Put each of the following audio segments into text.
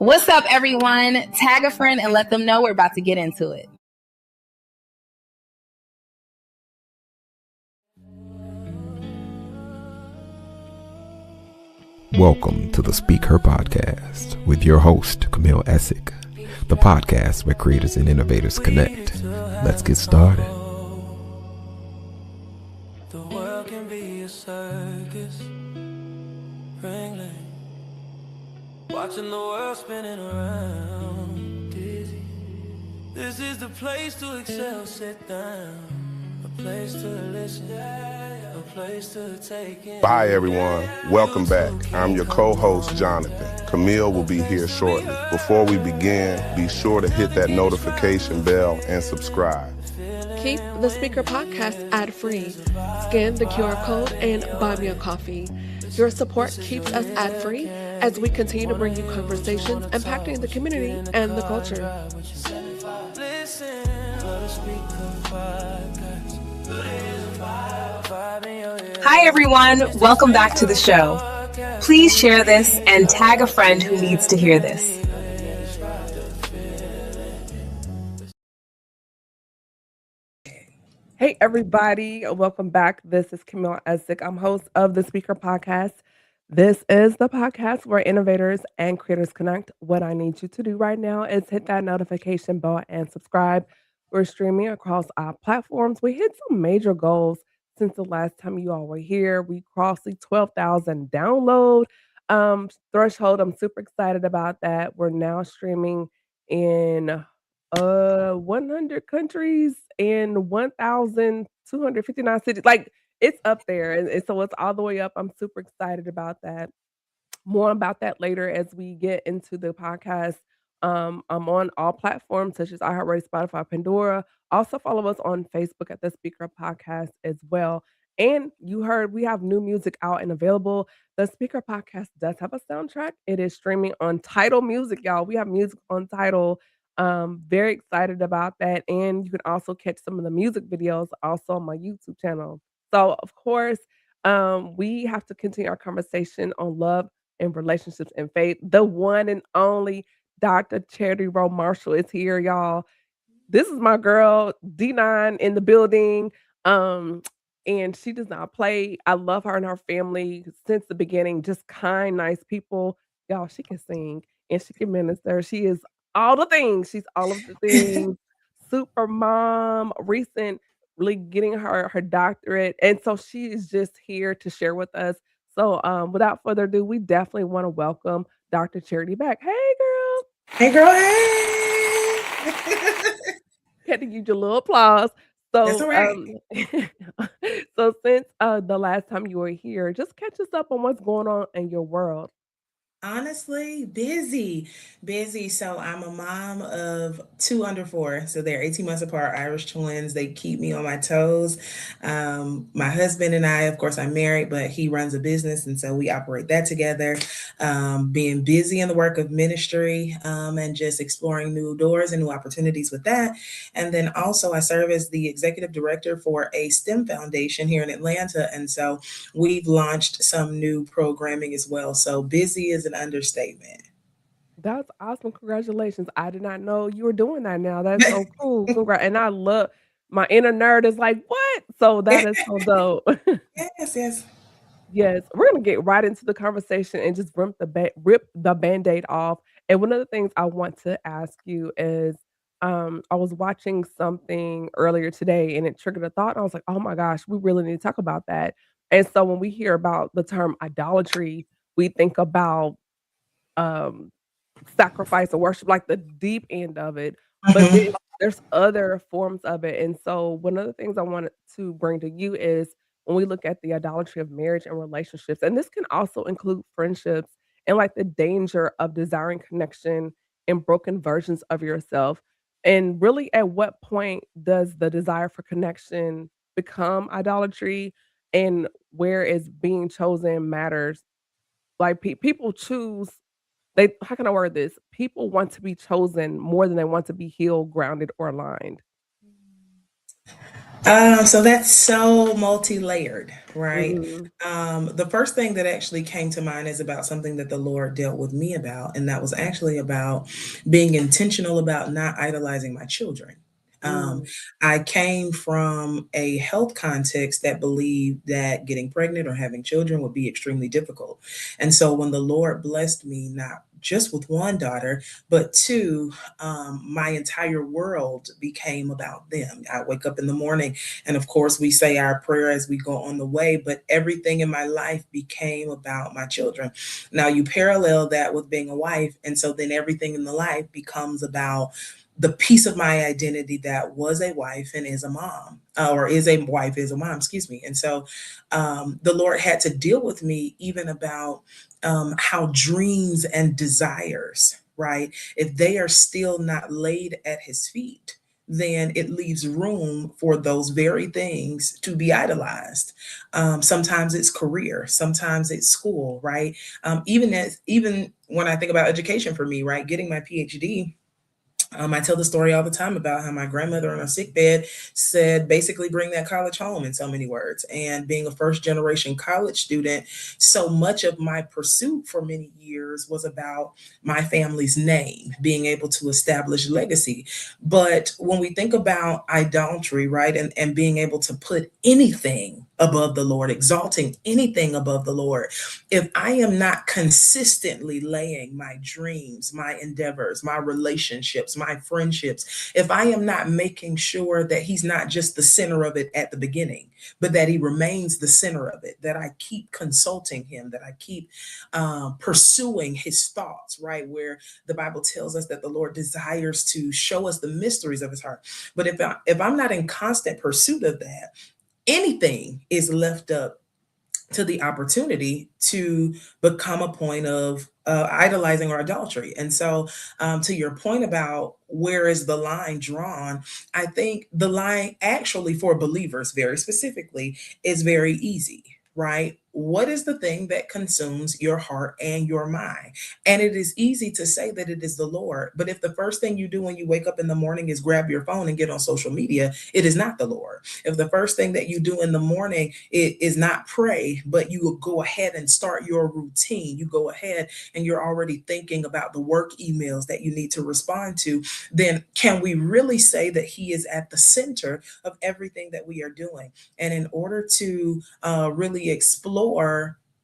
What's up, everyone? Tag a friend and let them know we're about to get into it. Welcome to the Speak Her Podcast with your host, Camille Essick, the podcast where creators and innovators connect. Let's get started. The world can be a circus, ringling, watching the world spinning around, dizzy. This is the place to excel, sit down, a place to listen, a place to take in. Bye everyone, welcome back. I'm your co-host Jonathan. Camille will be here shortly. Before we begin, be sure to hit that notification bell and subscribe. Keep the Speaker Podcast ad-free. Scan the QR code and buy me a coffee. Your support keeps us ad-free as we continue to bring you conversations impacting the community and the culture. Hi, everyone. Welcome back to the show. Please share this and tag a friend who needs to hear this. Hey, everybody. Welcome back. This is Camille Essick. I'm host of the Speaker Podcast. This is the podcast where innovators and creators connect. What I need you to do right now is hit that notification bell and subscribe. We're streaming across our platforms. We hit some major goals since the last time you all were here. We crossed the 12,000 download threshold. I'm super excited about that. We're now streaming in 100 countries and 1,259 cities. Like, it's up there, and so it's all the way up. I'm super excited about that. More about that later as we get into the podcast. I'm on all platforms such as iHeartRadio, Spotify, Pandora. Also follow us on Facebook at the Speaker Podcast as well. And you heard we have new music out and available. The Speaker Podcast does have a soundtrack. It is streaming on Tidal Music, y'all. We have music on Tidal. Very excited about that. And you can also catch some of the music videos also on my YouTube channel. So, of course, we have to continue our conversation on love and relationships and faith. The one and only Dr. Charity Rowe-Marshall is here, y'all. This is my girl, D9 in the building. And she does not play. I love her and her family since the beginning. Just kind, nice people. Y'all, she can sing and she can minister. She is all the things. She's all of the things. Super mom, recently getting her doctorate. And so she is just here to share with us. So without further ado, we definitely want to welcome Dr. Charity back. Hey, girl. Hey, girl. Hey. Had to give you a little applause. So, That's all right. So since the last time you were here, just catch us up on what's going on in your world. Honestly, busy. So I'm a mom of 2 under 4. So they're 18 months apart, Irish twins. They keep me on my toes. My husband and I, of course, I'm married, but he runs a business. And so we operate that together, being busy in the work of ministry and just exploring new doors and new opportunities with that. And then also I serve as the executive director for a STEM foundation here in Atlanta. And so we've launched some new programming as well. So busy is an understatement. That's awesome. Congratulations. I did not know you were doing that now. That's so cool. Congrats. And I love my inner nerd is like, what? So that is so dope. Yes. Yes. We're gonna get right into the conversation and just rip the Band-Aid off. And one of the things I want to ask you is I was watching something earlier today and it triggered a thought. And I was like, oh my gosh, we really need to talk about that. And so when we hear about the term idolatry, we think about um sacrifice or worship, like the deep end of it. But Mhm. then there's other forms of it. And so one of the things I wanted to bring to you is when we look at the idolatry of marriage and relationships, and this can also include friendships and like the danger of desiring connection and broken versions of yourself. And really, at what point does the desire for connection become idolatry, and where is being chosen matters? Like people choose they how can I word this? People want to be chosen more than they want to be healed, grounded, or aligned. So that's so multi-layered, right? Mhm. The first thing that actually came to mind is about something that the Lord dealt with me about, and that was actually about being intentional about not idolizing my children. Um, Mm. I came from a health context that believed that getting pregnant or having children would be extremely difficult. And so when the Lord blessed me, not just with one daughter, but two, my entire world became about them. I wake up in the morning, and of course, we say our prayer as we go on the way, but everything in my life became about my children. Now, you parallel that with being a wife, and so then everything in the life becomes about the piece of my identity that was a wife and is a mom, or is a wife, is a mom, excuse me. And so the Lord had to deal with me even about how dreams and desires, right? If they are still not laid at his feet, then it leaves room for those very things to be idolized. Sometimes it's career, sometimes it's school, right? Even when I think about education for me, right, getting my PhD, I tell the story all the time about how my grandmother on a sick bed said, basically, bring that college home in so many words. And being a first generation college student, so much of my pursuit for many years was about my family's name, being able to establish legacy. But when we think about idolatry, right, and being able to put anything above the Lord, exalting anything above the Lord, if I am not consistently laying my dreams, my endeavors, my relationships, my friendships, if I am not making sure that he's not just the center of it at the beginning, but that he remains the center of it, that I keep consulting him, that I keep pursuing his thoughts, right? Where the Bible tells us that the Lord desires to show us the mysteries of his heart. But if I'm not in constant pursuit of that, anything is left up to the opportunity to become a point of idolizing or adultery. And so, to your point about where is the line drawn, I think the line actually for believers, very specifically, is very easy, right? What is the thing that consumes your heart and your mind? And it is easy to say that it is the Lord. But if the first thing you do when you wake up in the morning is grab your phone and get on social media, it is not the Lord. If the first thing that you do in the morning is not pray, but you will go ahead and start your routine, you go ahead and you're already thinking about the work emails that you need to respond to, then can we really say that he is at the center of everything that we are doing? And in order to really explore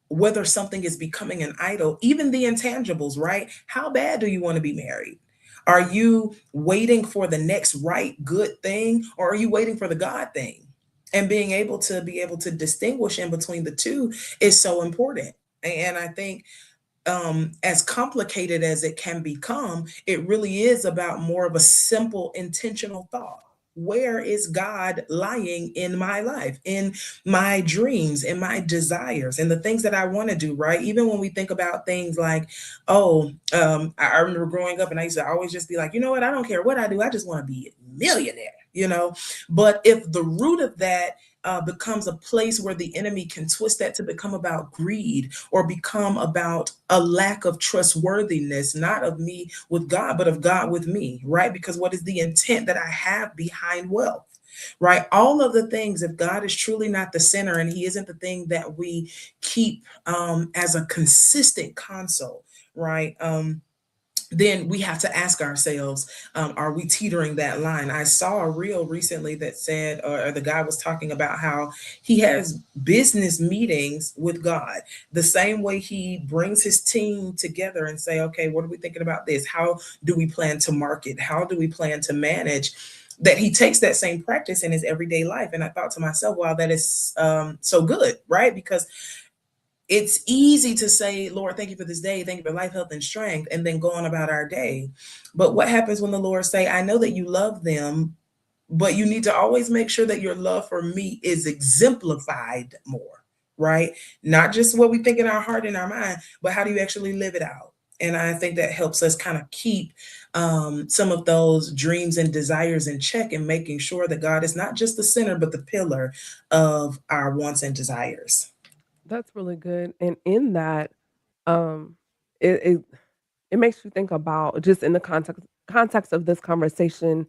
whether something is becoming an idol, even the intangibles, right? How bad do you want to be married? Are you waiting for the next right good thing, or are you waiting for the God thing? And being able to distinguish in between the two is so important. And I think as complicated as it can become, it really is about more of a simple, intentional thought. Where is God lying in my life, in my dreams, in my desires, and the things that I want to do, right? Even when we think about things like, oh, I remember growing up and I used to always just be like, you know what? I don't care what I do. I just want to be a millionaire, you know? But if the root of that becomes a place where the enemy can twist that to become about greed or become about a lack of trustworthiness, not of me with God, but of God with me, right? Because what is the intent that I have behind wealth? Right, all of the things, if God is truly not the center and he isn't the thing that we keep as a consistent console, right? Then we have to ask ourselves, are we teetering that line? I saw a reel recently that said, or the guy was talking about how he has business meetings with God, the same way he brings his team together and say, okay, what are we thinking about this? How do we plan to market? How do we plan to manage? That he takes that same practice in his everyday life. And I thought to myself, wow, that is so good, right? Because it's easy to say, Lord, thank you for this day. Thank you for life, health, and strength, and then go on about our day. But what happens when the Lord say, I know that you love them, but you need to always make sure that your love for me is exemplified more, right? Not just what we think in our heart and our mind, but how do you actually live it out? And I think that helps us kind of keep some of those dreams and desires in check and making sure that God is not just the center, but the pillar of our wants and desires. That's really good, and in that, um, it it makes you think about just in the context of this conversation,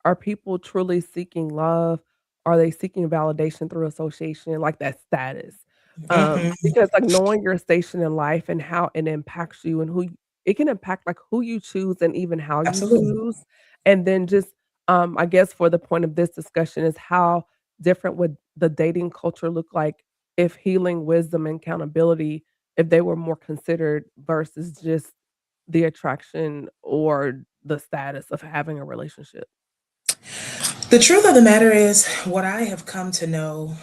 are people truly seeking love, are they seeking validation through association, like that status? Mhm. Because like knowing your station in life and how it impacts you and it can impact like who you choose and even how you Absolutely. choose. And then just I guess for the point of this discussion is how different would the dating culture look like if healing, wisdom, and accountability, if they were more considered versus just the attraction or the status of having a relationship. The truth of the matter is, what I have come to know.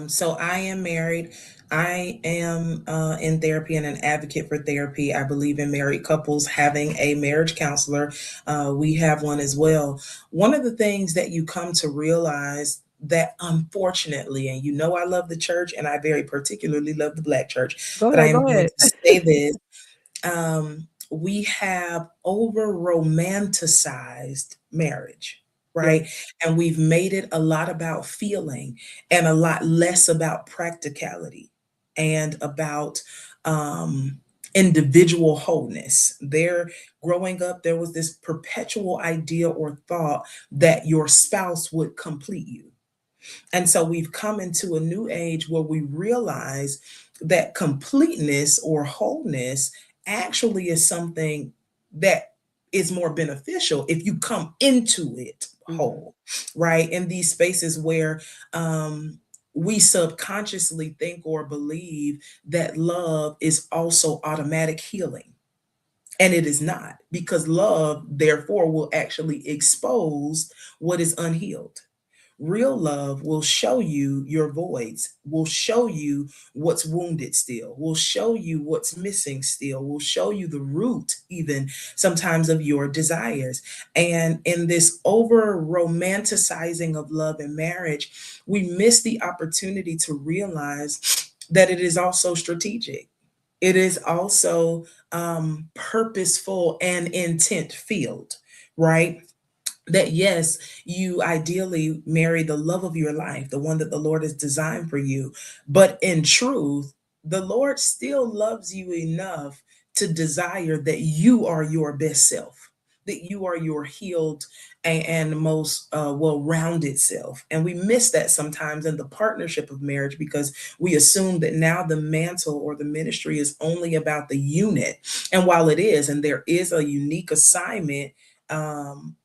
So I am married. I am in therapy and an advocate for therapy. I believe in married couples having a marriage counselor. We have one as well. One of the things that you come to realize that unfortunately, and you know, I love the church and I very particularly love the Black church, Go but I ahead, am go going ahead. to say this. We have over romanticized marriage, Yes. right? And we've made it a lot about feeling and a lot less about practicality and about individual wholeness. There, growing up, there was this perpetual idea or thought that your spouse would complete you. And so we've come into a new age where we realize that completeness or wholeness actually is something that is more beneficial if you come into it Mhm. whole, right? In these spaces where we subconsciously think or believe that love is also automatic healing. And it is not, because love, therefore, will actually expose what is unhealed. Real love will show you your voids, will show you what's wounded still, will show you what's missing still, will show you the root, even sometimes, of your desires. And in this over romanticizing of love and marriage, we miss the opportunity to realize that it is also strategic. It is also purposeful and intent filled, right? That yes, you ideally marry the love of your life, the one that the Lord has designed for you. But in truth, the Lord still loves you enough to desire that you are your best self, that you are your healed and most well-rounded self. And we miss that sometimes in the partnership of marriage because we assume that now the mantle or the ministry is only about the unit. And while it is, and there is a unique assignment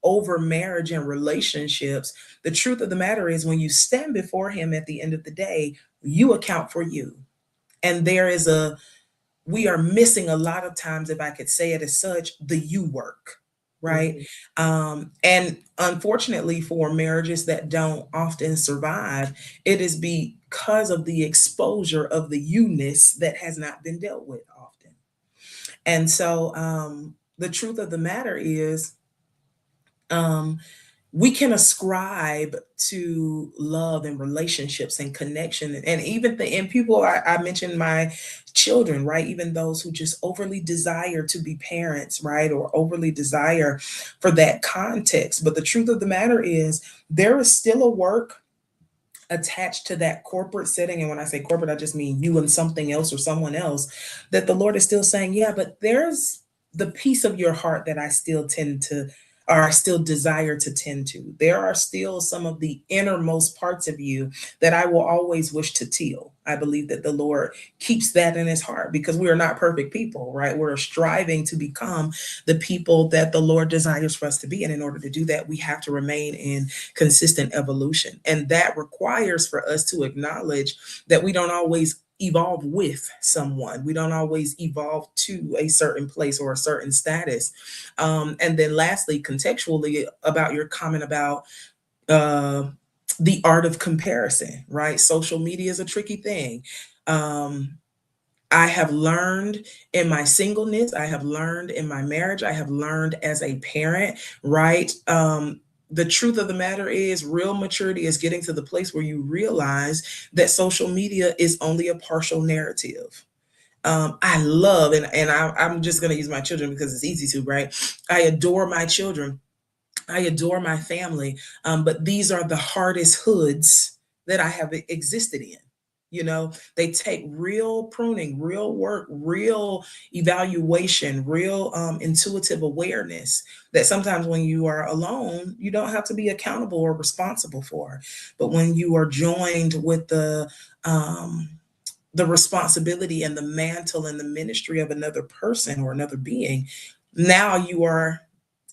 over marriage and relationships, the truth of the matter is when you stand before him at the end of the day, you account for you. And we are missing a lot of times, if I could say it as such, the you work, right? Mhm. And unfortunately, for marriages that don't often survive, it is because of the exposure of the you-ness that has not been dealt with often. And so the truth of the matter is, um, we can ascribe to love and relationships and connection and even and people, I mentioned my children, right? Even those who just overly desire to be parents, right? Or overly desire for that context. But the truth of the matter is, there is still a work attached to that corporate setting. And when I say corporate, I just mean you and something else or someone else, that the Lord is still saying, yeah, but there's the piece of your heart that I still tend to, or I still desire to tend to. There are still some of the innermost parts of you that I will always wish to till. I believe that the Lord keeps that in his heart because we are not perfect people, right? We're striving to become the people that the Lord desires for us to be. And in order to do that, we have to remain in consistent evolution. And that requires for us to acknowledge that we don't always evolve with someone. We don't always evolve to a certain place or a certain status. And then lastly, contextually, about your comment about uh, the art of comparison, right? Social media is a tricky thing. Um, I have learned in my singleness, I have learned in my marriage, I have learned as a parent, right? The truth of the matter is, real maturity is getting to the place where you realize that social media is only a partial narrative. I love, I'm just going to use my children because it's easy to, right? I adore my children. I adore my family. But these are the hardest hoods that I have existed in. They take real pruning, real work, real evaluation, real intuitive awareness that sometimes when you are alone, you don't have to be accountable or responsible for. But when you are joined with the responsibility and the mantle and the ministry of another person or another being, now you are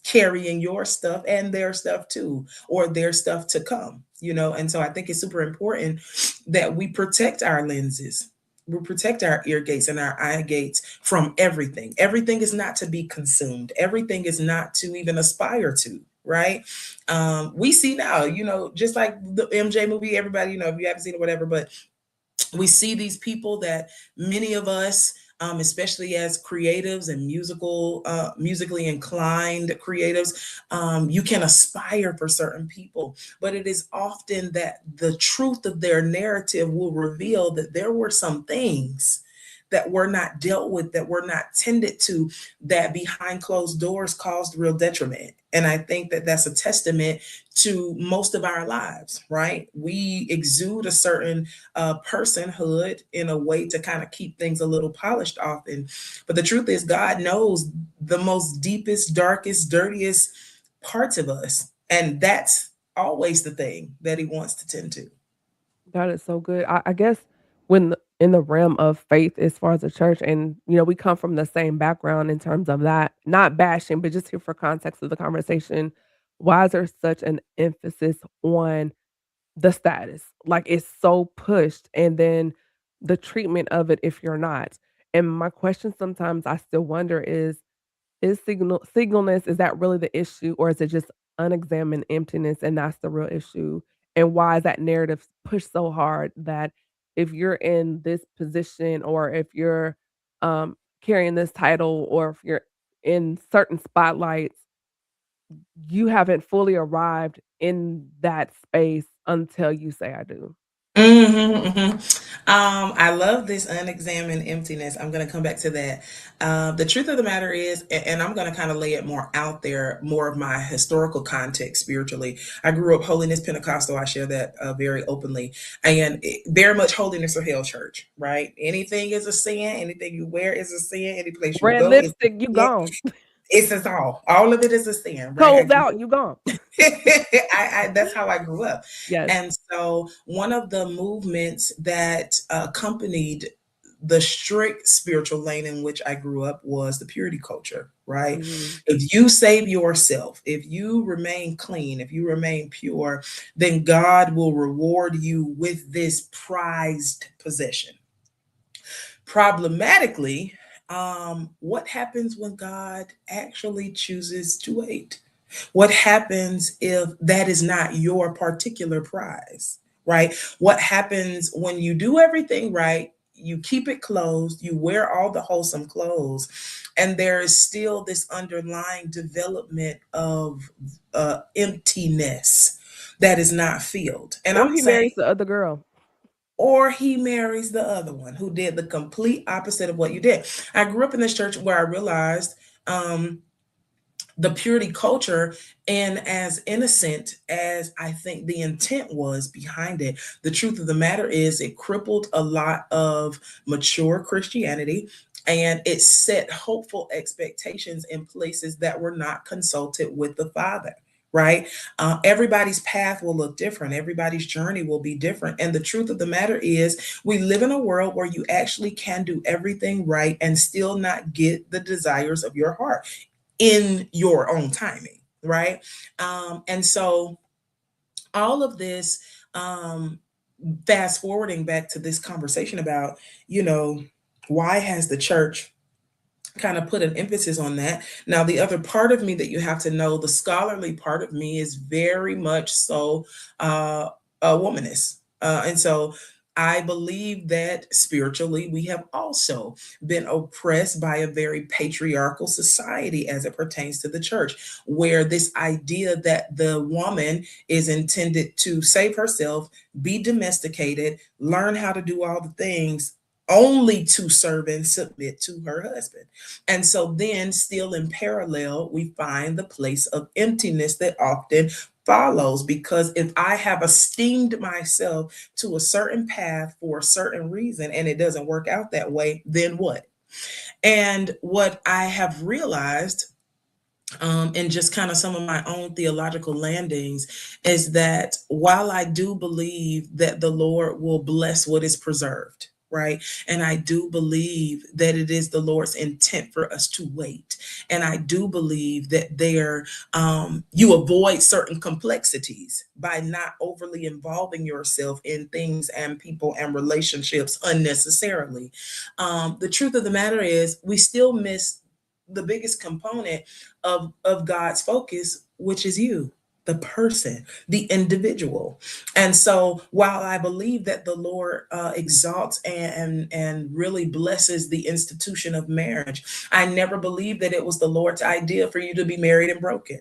carrying your stuff and their stuff too, or their stuff to come. And so I think it's super important that we protect our lenses. We protect our ear gates and our eye gates from everything. Everything is not to be consumed. Everything is not to even aspire to, right? We see now, just like the MJ movie, everybody, if you haven't seen it, whatever, but we see these people that many of us, especially as creatives and musically inclined creatives, you can aspire for certain people, but it is often that the truth of their narrative will reveal that there were some things that were not dealt with, that were not tended to, that behind closed doors caused real detriment. And I think that that's a testament to most of our lives, right? We exude a certain personhood in a way to kind of keep things a little polished often. But the truth is, God knows the most deepest, darkest, dirtiest parts of us. And that's always the thing that he wants to tend to. That is so good. I guess in the realm of faith, as far as the church, and we come from the same background in terms of that, not bashing, but just here for context of the conversation. Why is there such an emphasis on the status? Like it's so pushed, and then the treatment of it if you're not. And my question sometimes I still wonder is signalness, is that really the issue, or is it just unexamined emptiness, and that's the real issue? And why is that narrative pushed so hard that if you're in this position, or if you're, carrying this title, or if you're in certain spotlights, you haven't fully arrived in that space until you say, "I do." I love this unexamined emptiness. I'm going to come back to that. The truth of the matter is, and I'm going to kind of lay it more out there, more of my historical context spiritually. I grew up Holiness Pentecostal. I share that very openly, and very much Holiness or Hell Church, right? Anything is a sin. Anything you wear is a sin. Any place you Red go is lipstick, you a sin. gone. It's us all. All of it is a sin, right? Toes out, you gone. That's how I grew up. Yes. And so one of the movements that accompanied the strict spiritual lane in which I grew up was the purity culture, right? Mhm. If you save yourself, if you remain clean, if you remain pure, then God will reward you with this prized possession. Problematically, what happens when God actually chooses to wait? What happens if that is not your particular prize, right? What happens when you do everything right? You keep it closed, you wear all the wholesome clothes, and there is still this underlying development of emptiness that is not filled. And Or I'm he saying, marries the other girl. or he marries the other one who did the complete opposite of what you did. I grew up in this church where I realized the purity culture, and as innocent as I think the intent was behind it, the truth of the matter is it crippled a lot of mature Christianity, and it set hopeful expectations in places that were not consulted with the Father. Right? Everybody's path will look different. Everybody's journey will be different. And the truth of the matter is, we live in a world where you actually can do everything right and still not get the desires of your heart in your own timing, right? And so all of this, fast forwarding back to this conversation about, why has the church kind of put an emphasis on that? Now, the other part of me that you have to know, the scholarly part of me, is very much so a womanist. And so I believe that spiritually, we have also been oppressed by a very patriarchal society as it pertains to the church, where this idea that the woman is intended to save herself, be domesticated, learn how to do all the things, only to serve and submit to her husband. And so then, still in parallel, we find the place of emptiness that often follows, because if I have esteemed myself to a certain path for a certain reason and it doesn't work out that way, then what? And what I have realized, and just kind of some of my own theological landings, is that while I do believe that the Lord will bless what is preserved, right? And I do believe that it is the Lord's intent for us to wait. And I do believe that you avoid certain complexities by not overly involving yourself in things and people and relationships unnecessarily. The truth of the matter is, we still miss the biggest component of God's focus, which is you, the person, the individual. And so, while I believe that the Lord exalts and really blesses the institution of marriage, I never believed that it was the Lord's idea for you to be married and broken.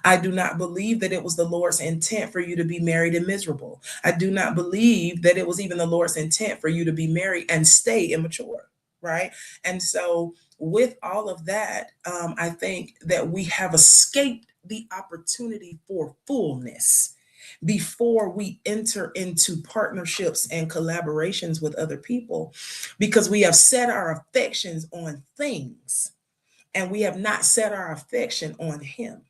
I do not believe that it was the Lord's intent for you to be married and miserable. I do not believe that it was even the Lord's intent for you to be married and stay immature, right? And so, with all of that, I think that we have escaped the opportunity for fullness before we enter into partnerships and collaborations with other people, because we have set our affections on things and we have not set our affection on Him.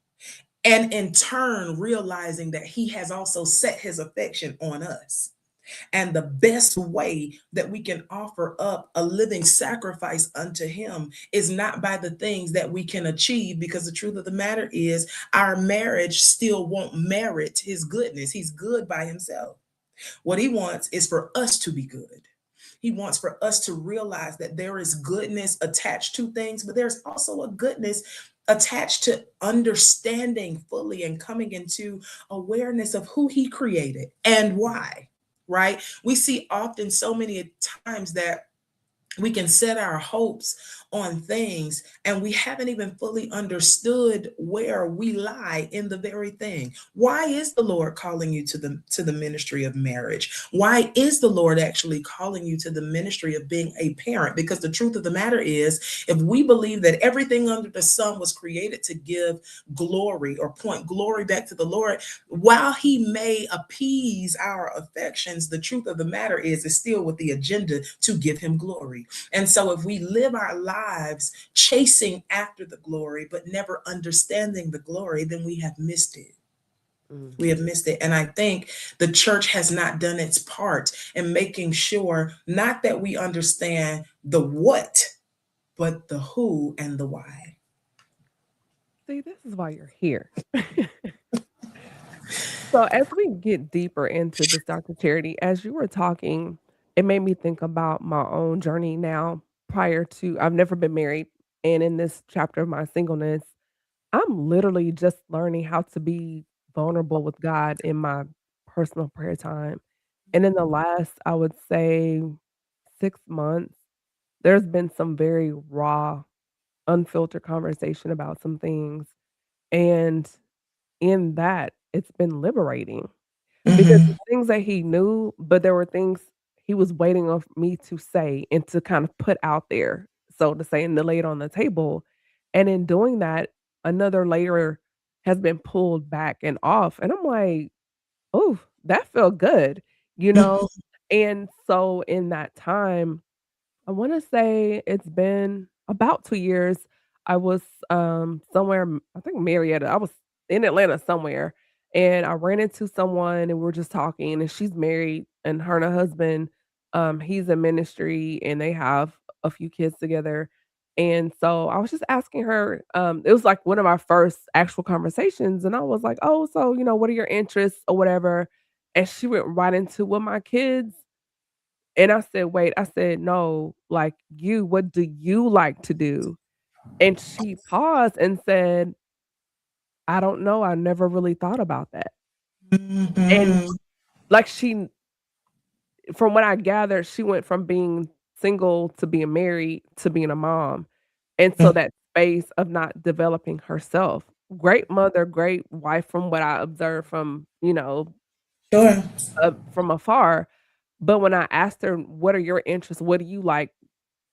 And in turn, realizing that He has also set His affection on us. And the best way that we can offer up a living sacrifice unto Him is not by the things that we can achieve, because the truth of the matter is, our marriage still won't merit His goodness. He's good by Himself. What He wants is for us to be good. He wants for us to realize that there is goodness attached to things, but there's also a goodness attached to understanding fully and coming into awareness of who He created and why, right? We see often so many times that we can set our hopes on things and we haven't even fully understood where we lie in the very thing. Why is the Lord calling you to the ministry of marriage? Why is the Lord actually calling you to the ministry of being a parent? Because the truth of the matter is, if we believe that everything under the sun was created to give glory or point glory back to the Lord, while He may appease our affections, the truth of the matter is still with the agenda to give Him glory. And so, if we live our lives chasing after the glory, but never understanding the glory, then we have missed it. We have missed it. And I think the church has not done its part in making sure, not that we understand the what, but the who and the why. See, this is why you're here. So, as we get deeper into this, Dr. Charity, as you were talking, it made me think about my own journey now. Prior to, I've never been married. And in this chapter of my singleness, I'm literally just learning how to be vulnerable with God in my personal prayer time. And in the last, I would say, 6 months, there's been some very raw, unfiltered conversation about some things. And in that, it's been liberating. Because the Mhm. things that he knew, but there were things he was waiting on me to say and to kind of put out there, so to say, and to lay it on the table. And in doing that, another layer has been pulled back and off. And I'm like, oh, that felt good, you know? And so in that time, I wanna say it's been about 2 years. I was, somewhere, I think Marietta. I was in Atlanta somewhere, and I ran into someone, and we were just talking, and she's married, and her and her husband, he's in ministry, and they have a few kids together, and so I was just asking her, it was, like, one of our first actual conversations, and I was like, "Oh, so, what are your interests?" or whatever, and she went right into, "Well, my kids." And I said, "Wait," I said, "No, like, what do you like to do?" And she paused and said, "I don't know, I never really thought about that." And, Mhm. like, from what I gathered, she went from being single to being married to being a mom, and so that space of not developing herself. Great mother, great wife from what I observed from, Sure. from afar, but when I asked her, "What are your interests? What do you like?"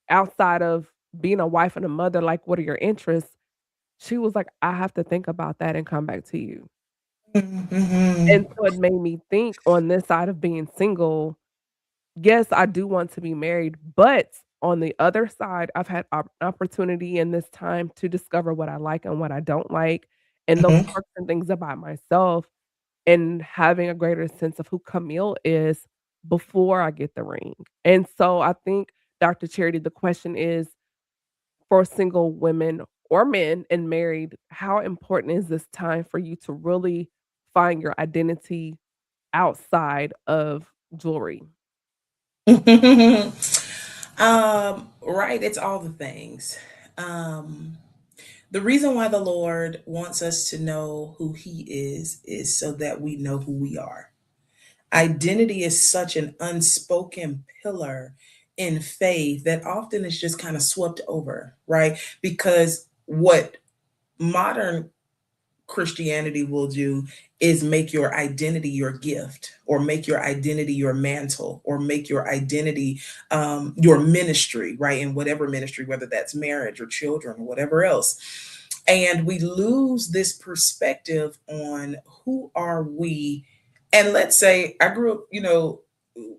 outside of being a wife and a mother, like, what are your interests? She was like, "I have to think about that and come back to you." And Mhm. so it made me think on this side of being single, yes, I do want to be married, but on the other side, I've had opportunity in this time to discover what I like and what I don't like, and those Mhm. quirks and things about myself, and having a greater sense of who Camille is before I get the ring. And so I think, Dr. Charity, the question is for single women or men and married, how important is this time for you to really find your identity outside of jewelry? Right, it's all the things. Um, the reason why the Lord wants us to know who He is so that we know who we are. Identity is such an unspoken pillar in faith that often is just kind of swept over, right? Because what modern Christianity will do is make your identity your gift, or make your identity your mantle, or make your identity your ministry, right? In whatever ministry, whether that's marriage or children or whatever else. And we lose this perspective on who are we. And let's say I grew up,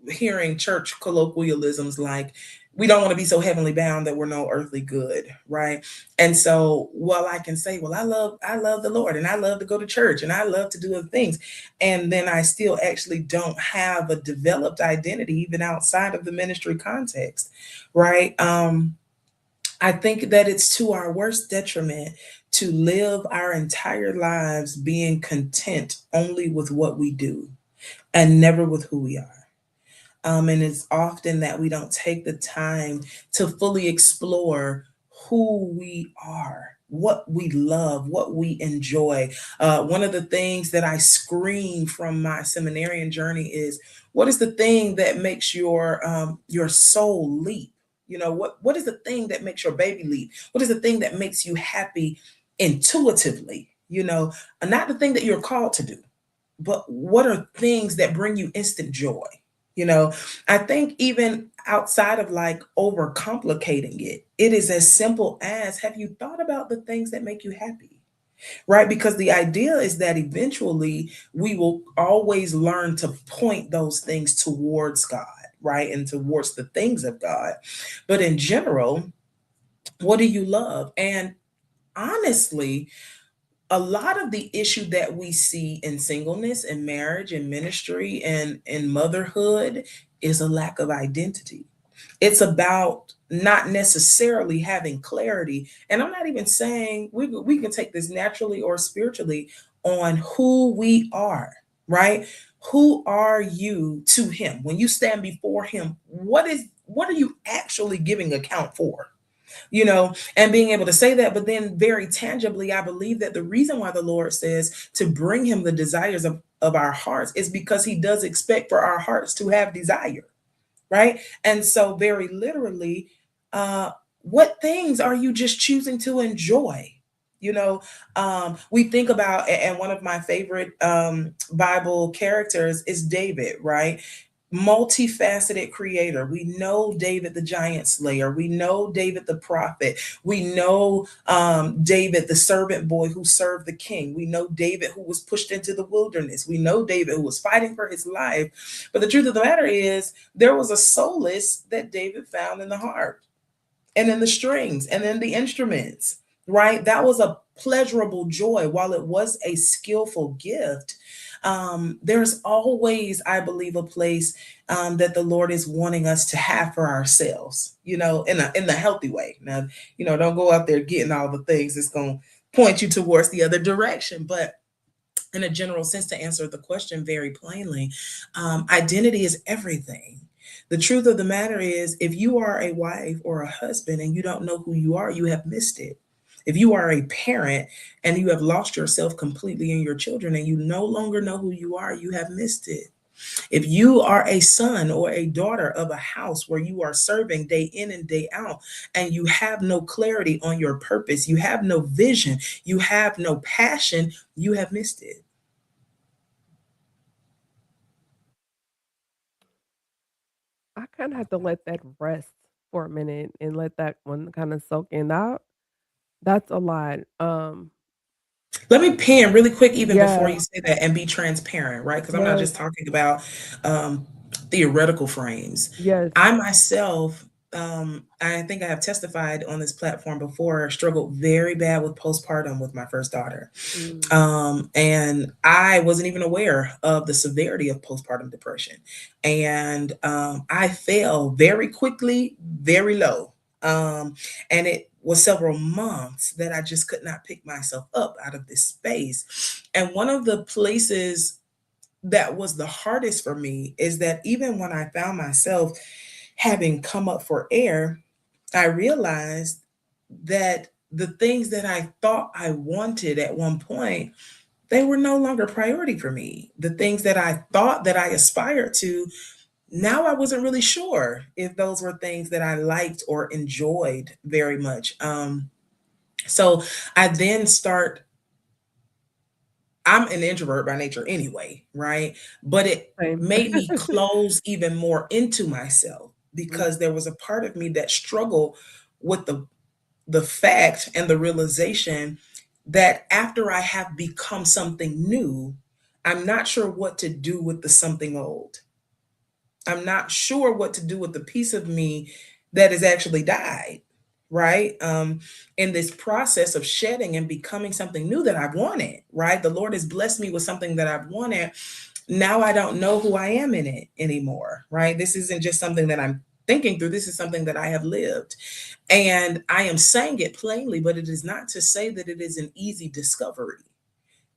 hearing church colloquialisms like, we don't want to be so heavenly bound that we're no earthly good, right? And so, well, I can say, well, I love the Lord, and I love to go to church, and I love to do other things. And then I still actually don't have a developed identity even outside of the ministry context, right? I think that it's to our worst detriment to live our entire lives being content only with what we do and never with who we are. And it's often that we don't take the time to fully explore who we are, what we love, what we enjoy. One of the things that I scream from my seminarian journey is, what is the thing that makes your soul leap? What is the thing that makes your baby leap? What is the thing that makes you happy intuitively? Not the thing that you're called to do, but what are things that bring you instant joy? You know, I think even outside of like overcomplicating it, it is as simple as, have you thought about the things that make you happy? Right? Because the idea is that eventually we will always learn to point those things towards God, right? And towards the things of God. But in general, what do you love? And honestly, a lot of the issue that we see in singleness and marriage and ministry and in motherhood is a lack of identity. It's about not necessarily having clarity. And I'm not even saying we can take this naturally or spiritually on who we are, right? Who are you to him? When you stand before him, what are you actually giving account for? And being able to say that. But then, very tangibly, I believe that the reason why the Lord says to bring him the desires of our hearts is because he does expect for our hearts to have desire, right? And so, very literally, uh, what things are you just choosing to enjoy? We think about, and one of my favorite Bible characters is David, right? Multifaceted creator. We know David the giant slayer. We know David the prophet. We know David the servant boy who served the king. We know David who was pushed into the wilderness. We know David who was fighting for his life. But the truth of the matter is, there was a solace that David found in the harp and in the strings and in the instruments, right? That was a pleasurable joy. While it was a skillful gift, there's always, I believe, a place that the Lord is wanting us to have for ourselves, in the healthy way. Now, don't go out there getting all the things that's going to point you towards the other direction. But in a general sense, to answer the question very plainly, identity is everything. The truth of the matter is, if you are a wife or a husband and you don't know who you are, you have missed it. If you are a parent and you have lost yourself completely in your children and you no longer know who you are, you have missed it. If you are a son or a daughter of a house where you are serving day in and day out, and you have no clarity on your purpose, you have no vision, you have no passion, you have missed it. I kinda have to let that rest for a minute and let that one kinda soak in. That's a lot. Let me pin really quick, even before Yes, you say that, and be transparent, right? Because I'm not yes, just talking about um, theoretical frames. yes. I myself, I think I have testified on this platform before, struggled very bad with postpartum with my first daughter. Mm, And I wasn't even aware of the severity of postpartum depression. And I fell very quickly, very low. And it was several months that I just could not pick myself up out of this space. And one of the places that was the hardest for me is that even when I found myself having come up for air, I realized that the things that I thought I wanted at one point, they were no longer priority for me. The things that I thought that I aspired to, now I wasn't really sure if those were things that I liked or enjoyed very much. So I then start, I'm an introvert by nature anyway, right? But it same. made me close even more into myself Mm, because there was a part of me that struggled with the fact and the realization that after I have become something new, I'm not sure what to do with the something old. I'm not sure what to do with the piece of me that has actually died, right? In this process of shedding and becoming something new that I've wanted, right? The Lord has blessed me with something that I've wanted. Now I don't know who I am in it anymore, right? This isn't just something that I'm thinking through. This is something that I have lived. And I am saying it plainly, but it is not to say that it is an easy discovery.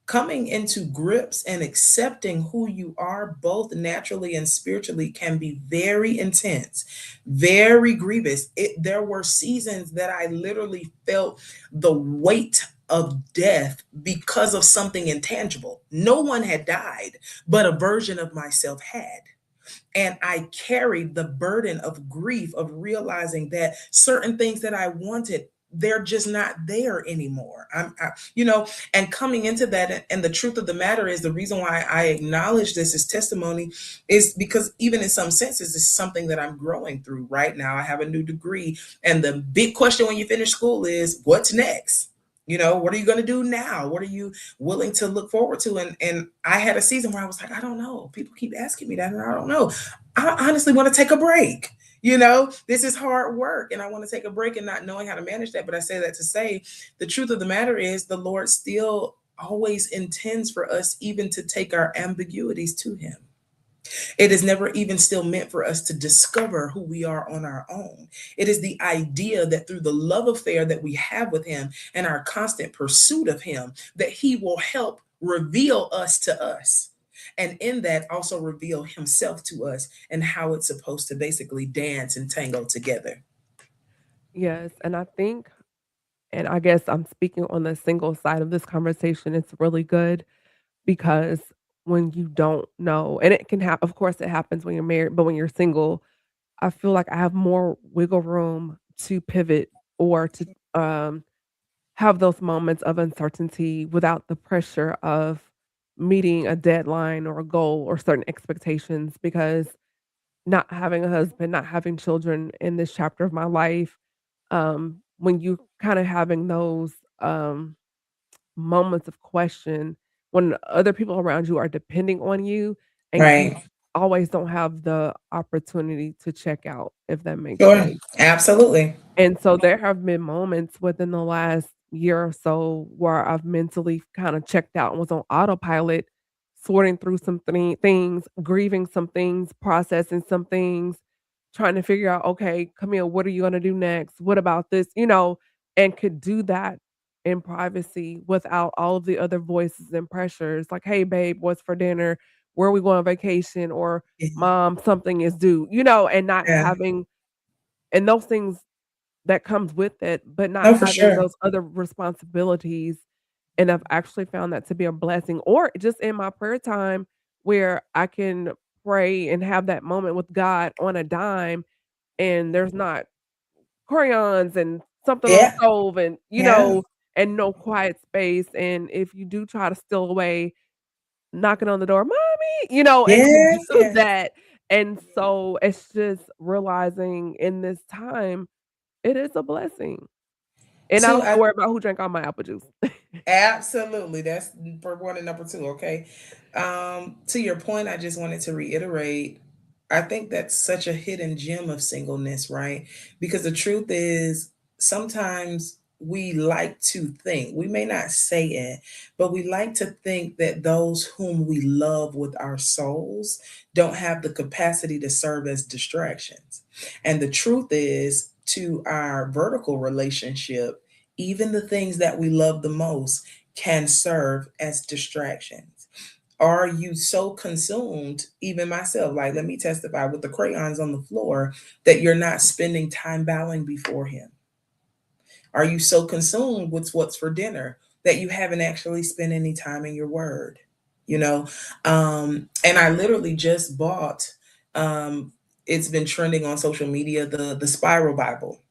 Coming into grips and accepting who you are, both naturally and spiritually, can be very intense, very grievous. There were seasons that I literally felt the weight of death because of something intangible. No one had died, but a version of myself had. And I carried the burden of grief of realizing that certain things that I wanted, they're just not there anymore. And coming into that, and the truth of the matter is, the reason why I acknowledge this as testimony is because even in some senses, it's something that I'm growing through right now. I have a new degree, and the big question when you finish school is, what's next? What are you going to do now? What are you willing to look forward to? And I had a season where I was like, I don't know. People keep asking me that, and I don't know. I honestly want to take a break. This is hard work, and I want to take a break and not knowing how to manage that. But I say that to say the truth of the matter is the Lord still always intends for us even to take our ambiguities to Him. It is never even still meant for us to discover who we are on our own. It is the idea that through the love affair that we have with Him and our constant pursuit of Him, that He will help reveal us to us. And in that, also reveal Himself to us and how it's supposed to basically dance and tango together. yes, and I think and I guess I'm speaking on the single side of this conversation, it's really good because when you don't know and it can happen. Of course, it happens when you're married, but when you're single, I feel like I have more wiggle room to pivot or to, um, have those moments of uncertainty without the pressure of meeting a deadline or a goal or certain expectations because not having a husband, not having children in this chapter of my life, when you kinda having those, moments of question when other people around you are depending on you and you Right. always don't have the opportunity to check out, if that makes Sure. sense. Absolutely. And so there have been moments within the last year or so where I've mentally kinda checked out and was on autopilot, sorting through some things, grieving some things, processing some things, trying to figure out, "Okay, Camille, what are you gonna do next? What about this?" And could do that in privacy without all of the other voices and pressures like, "Hey, babe, what's for dinner? Where are we going on vacation?" Or, Yeah. "Mom, something is due," and not Yeah. having and those things that comes with it, but not No, for having sure. those other responsibilities, and I've actually found that to be a blessing, or just in my prayer time where I can pray and have that moment with God on a dime, and there's not crayons and something on the Yeah. stove and, Yeah. and no quiet space, and if you do try to steal away, knocking on the door, "Mommy," and to Yes. do Yes. that, and so it's just realizing in this time, it is a blessing. And I don't Two. have to worry about who drank all my apple juice. Absolutely. That's for one and number two. Okay. To your point, I just wanted to reiterate. I think that's such a hidden gem of singleness, right? Because the truth is, sometimes we like to think, we may not say it, but we like to think that those whom we love with our souls don't have the capacity to serve as distractions. And the truth is, to our vertical relationship, even the things that we love the most can serve as distractions. Are you so consumed, even myself, like let me testify with the crayons on the floor, that you're not spending time bowing before Him? Are you so consumed with what's for dinner that you haven't actually spent any time in your word? You know, and I literally just bought. It's been trending on social media, the Spiral Bible.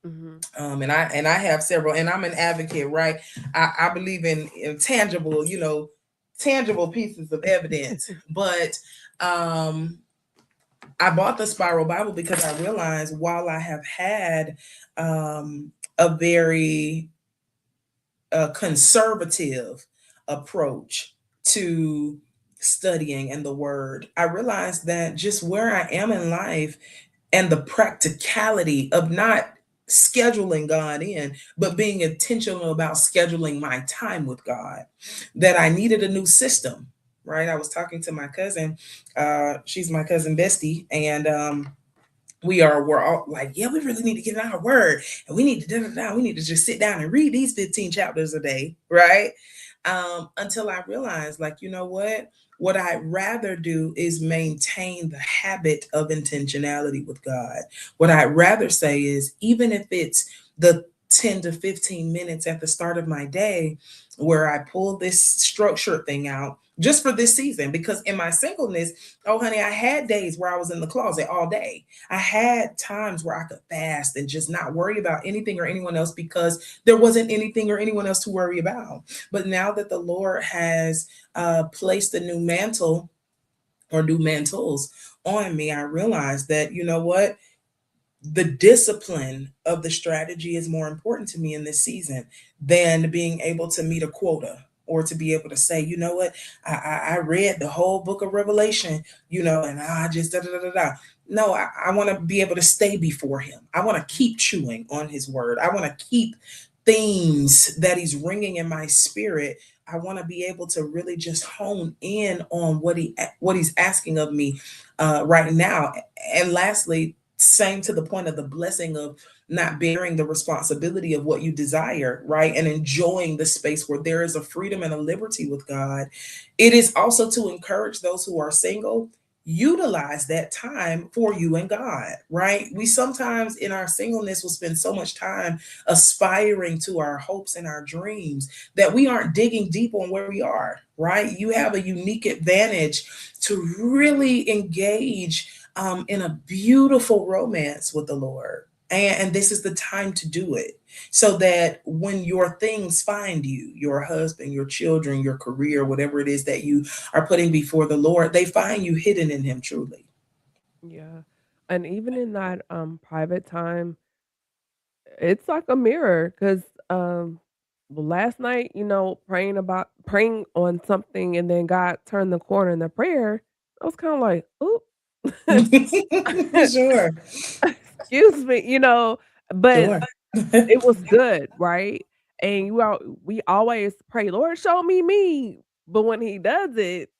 Hmm. And I have several, and I'm an advocate, right? I believe in tangible, tangible pieces of evidence. But I bought the Spiral Bible because I realized, while I have had a very conservative approach to studying and the word, I realized that just where I am in life and the practicality of not scheduling God in, but being intentional about scheduling my time with God, that I needed a new system. Right. I was talking to my cousin. She's my cousin Bestie. And we're all like, yeah, we really need to get in our word, and we need to we need to just sit down and read these 15 chapters a day, right? Until I realized, like, you know what I'd rather do is maintain the habit of intentionality with God. What I'd rather say is, even if it's the 10 to 15 minutes at the start of my day where I pull this structured thing out just for this season, because in my singleness, oh honey, I had days where I was in the closet all day. I had times where I could fast and just not worry about anything or anyone else, because there wasn't anything or anyone else to worry about. But now that the Lord has placed a new mantle or new mantles on me, I realized that, the discipline of the strategy is more important to me in this season than being able to meet a quota, or to be able to say, you know what, I read the whole book of Revelation, and I just da da da da da. No, I want to be able to stay before Him. I want to keep chewing on His word. I want to keep themes that He's ringing in my spirit. I want to be able to really just hone in on what He's asking of me right now. And lastly, same to the point of the blessing of not bearing the responsibility of what you desire, right? And enjoying the space where there is a freedom and a liberty with God. It is also to encourage those who are single, utilize that time for you and God, right? We sometimes in our singleness will spend so much time aspiring to our hopes and our dreams that we aren't digging deep on where we are, right? You have a unique advantage to really engage in a beautiful romance with the Lord. And this is the time to do it, so that when your things find you, your husband, your children, your career, whatever it is that you are putting before the Lord, they find you hidden in Him truly. Yeah. And even in that private time, it's like a mirror, because last night, praying on something, and then God turned the corner in the prayer. I was kind of like, "Oop." Sure, Excuse me, but sure. it was good, right? And we always pray, Lord, show me me. But when He does it,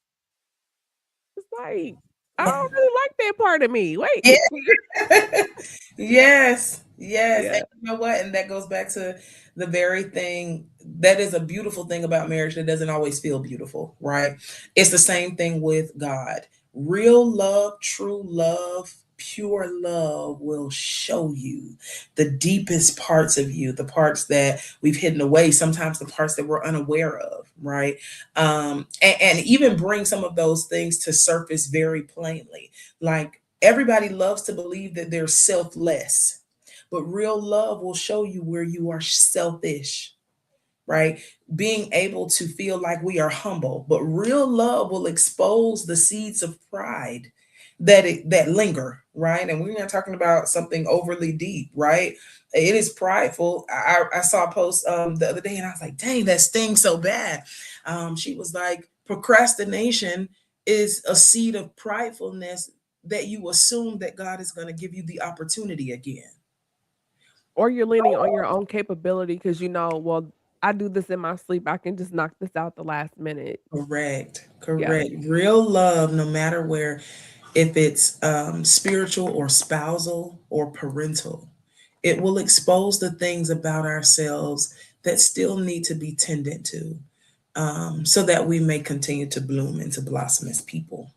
it's like, I Yeah. don't really like that part of me. Wait. Yeah. Yes, yes. And Yeah. you know what? And that goes back to the very thing that is a beautiful thing about marriage that doesn't always feel beautiful, right? It's the same thing with God. Real love, true love, pure love will show you the deepest parts of you, the parts that we've hidden away, sometimes the parts that we're unaware of, right? And even bring some of those things to surface very plainly. Like, everybody loves to believe that they're selfless, but real love will show you where you are selfish, right? Being able to feel like we are humble, but real love will expose the seeds of pride that linger, right? And we're not talking about something overly deep, right? It is prideful. I saw a post the other day and I was like, dang, that stings so bad. She was like, procrastination is a seed of pridefulness that you assume that God is going to give you the opportunity again. Or you're leaning on your own capability because well, I do this in my sleep. I can just knock this out the last minute. Correct. Yeah, Correct. Real love, no matter where, if it's spiritual or spousal or parental, it will expose the things about ourselves that still need to be tended to, so that we may continue to bloom and to blossom as people.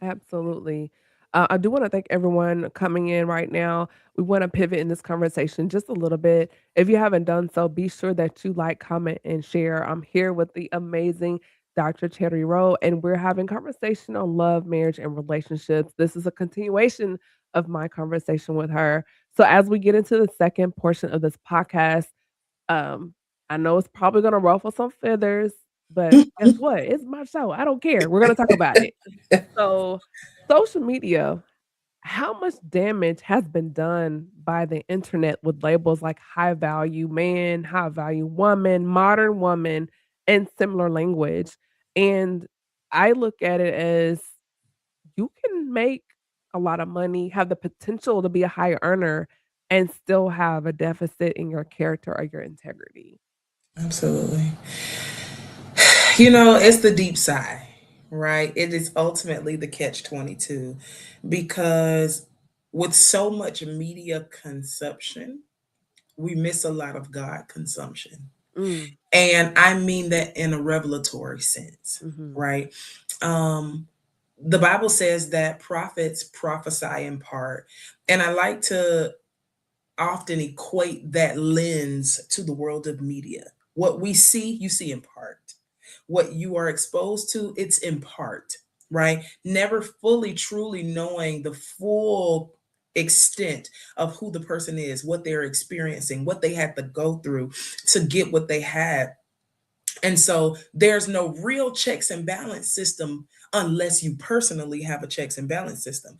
absolutely. I do want to thank everyone coming in right now. We want to pivot in this conversation just a little bit. If you haven't done so, be sure that you like, comment, and share. I'm here with the amazing Dr. Cherry Rowe, and we're having conversation on love, marriage, and relationships. This is a continuation of my conversation with her. So as we get into the second portion of this podcast, um, I know it's probably gonna ruffle some feathers, but guess what? It's my show. I don't care. We're gonna talk about it. So, social media, how much damage has been done by the internet with labels like high value man, high value woman, modern woman, and similar language? And I look at it as you can make a lot of money, have the potential to be a high earner, and still have a deficit in your character or your integrity. Absolutely. You know, it's the deep sigh, right? It is ultimately the catch 22 because with so much media consumption, we miss a lot of God consumption. Mm, And I mean that in a revelatory sense, mhm. right? Um, the Bible says that prophets prophesy in part. And I like to often equate that lens to the world of media. What we see, you see in part. What you are exposed to, it's in part, right? Never fully, truly knowing the full extent of who the person is, what they're experiencing, what they had to go through to get what they had. And so there's no real checks and balance system unless you personally have a checks and balance system.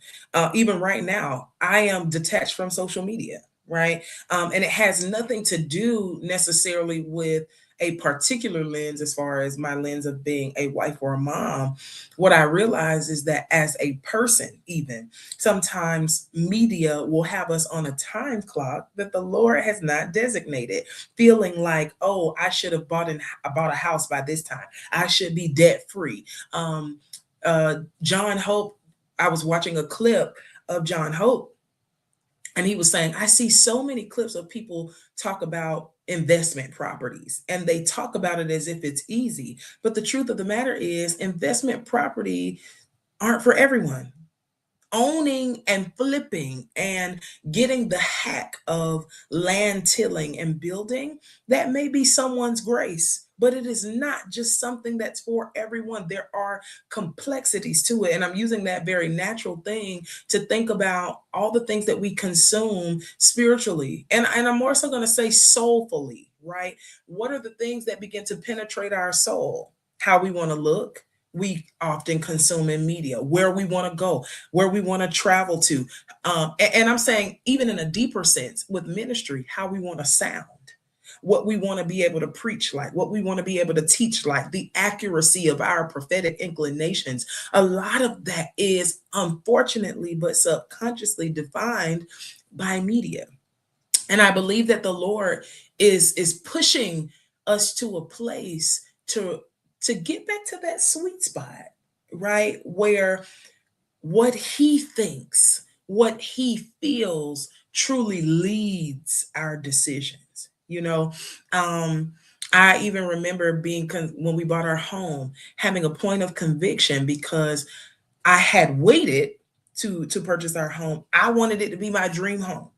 Even right now, I am detached from social media, right? And it has nothing to do necessarily with a particular lens as far as my lens of being a wife or a mom. What I realize is that as a person, even sometimes media will have us on a time clock that the Lord has not designated, feeling like, oh, I should have bought a house by this time. I should be debt free. John Hope, I was watching a clip of John Hope, and he was saying, I see so many clips of people talk about investment properties, and they talk about it as if it's easy. But the truth of the matter is, investment property aren't for everyone. Owning and flipping and getting the hack of land tilling and building, that may be someone's grace, but it is not just something that's for everyone. There are complexities to it. And I'm using that very natural thing to think about all the things that we consume spiritually. And I'm more so going to say soulfully, right? What are the things that begin to penetrate our soul? How we want to look, we often consume in media, where we want to go, where we want to travel to. And I'm saying, even in a deeper sense with ministry, how we want to sound, what we want to be able to preach like, what we want to be able to teach like, the accuracy of our prophetic inclinations. A lot of that is unfortunately, but subconsciously defined by media. And I believe that the Lord is pushing us to a place to get back to that sweet spot, right? Where what he thinks, what he feels truly leads our decisions. I even remember when we bought our home, having a point of conviction because I had waited to purchase our home. I wanted it to be my dream home.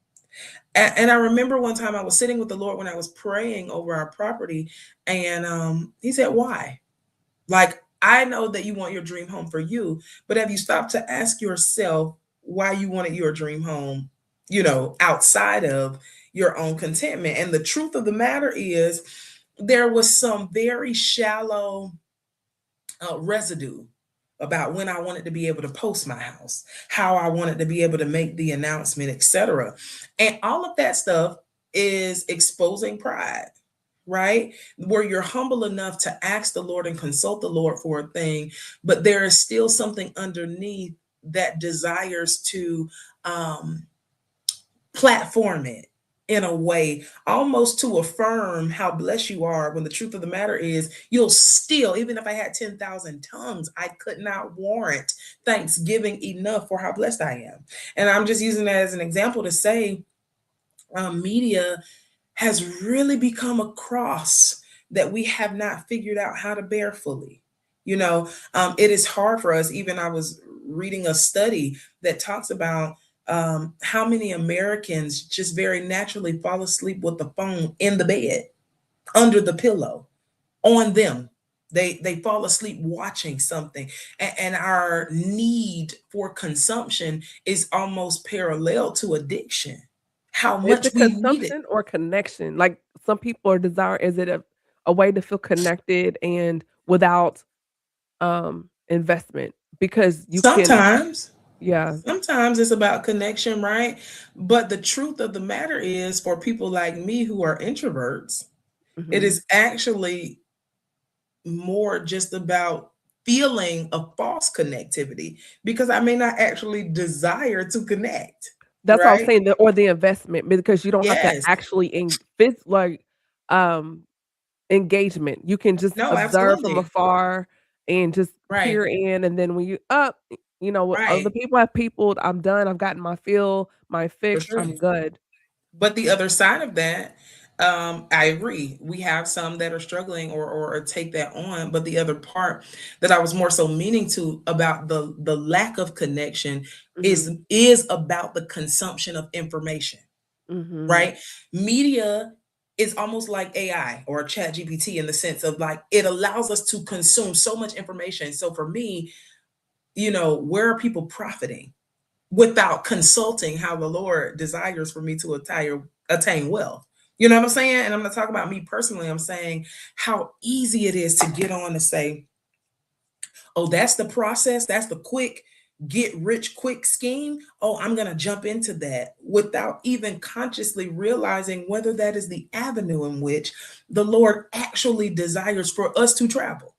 And I remember one time I was sitting with the Lord when I was praying over our property, and he said, "Why? Like, I know that you want your dream home for you, but have you stopped to ask yourself why you wanted your dream home, outside of your own contentment?" And the truth of the matter is, there was some very shallow residue about when I wanted to be able to post my house, how I wanted to be able to make the announcement, etc. And all of that stuff is exposing pride, right? Where you're humble enough to ask the Lord and consult the Lord for a thing, but there is still something underneath that desires to um, platform it in a way, almost to affirm how blessed you are, when the truth of the matter is, you'll still, even if I had 10,000 tongues, I could not warrant thanksgiving enough for how blessed I am. And I'm just using that as an example to say, media has really become a cross that we have not figured out how to bear fully. It is hard for us. Even I was reading a study that talks about how many Americans just very naturally fall asleep with the phone in the bed, under the pillow, on them. They fall asleep watching something, and our need for consumption is almost parallel to addiction. How Is much it we need it. consumption or connection? Like some people are desire is it a way to feel connected and without investment? Because you can Sometimes, yeah. sometimes it's about connection, right? But the truth of the matter is, for people like me who are introverts, it Mhm. is actually more just about feeling a false connectivity, because I may not actually desire to connect, That's what I was right? saying, or the investment because you don't have to Yes. actually um, engagement. You can just No, observe from absolutely. afar and just Right. peer in, and then when you up, what other Right. people have peopled, I'm done, I've gotten my fill, my For fix, sure. I'm good. But the other side of that, I agree. We have some that are struggling, or take that on. But the other part that I was more so meaning to about the lack of connection Mhm, is about the consumption of information, mhm. right? Media is almost like AI or chat GPT, in the sense of, like, it allows us to consume so much information. So for me, where are people profiting without consulting how the Lord desires for me to attain wealth? You know what I'm saying? And I'm not talking about me personally. I'm saying how easy it is to get on and say, oh, that's the process. That's the quick get rich quick scheme. Oh, I'm going to jump into that, without even consciously realizing whether that is the avenue in which the Lord actually desires for us to travel,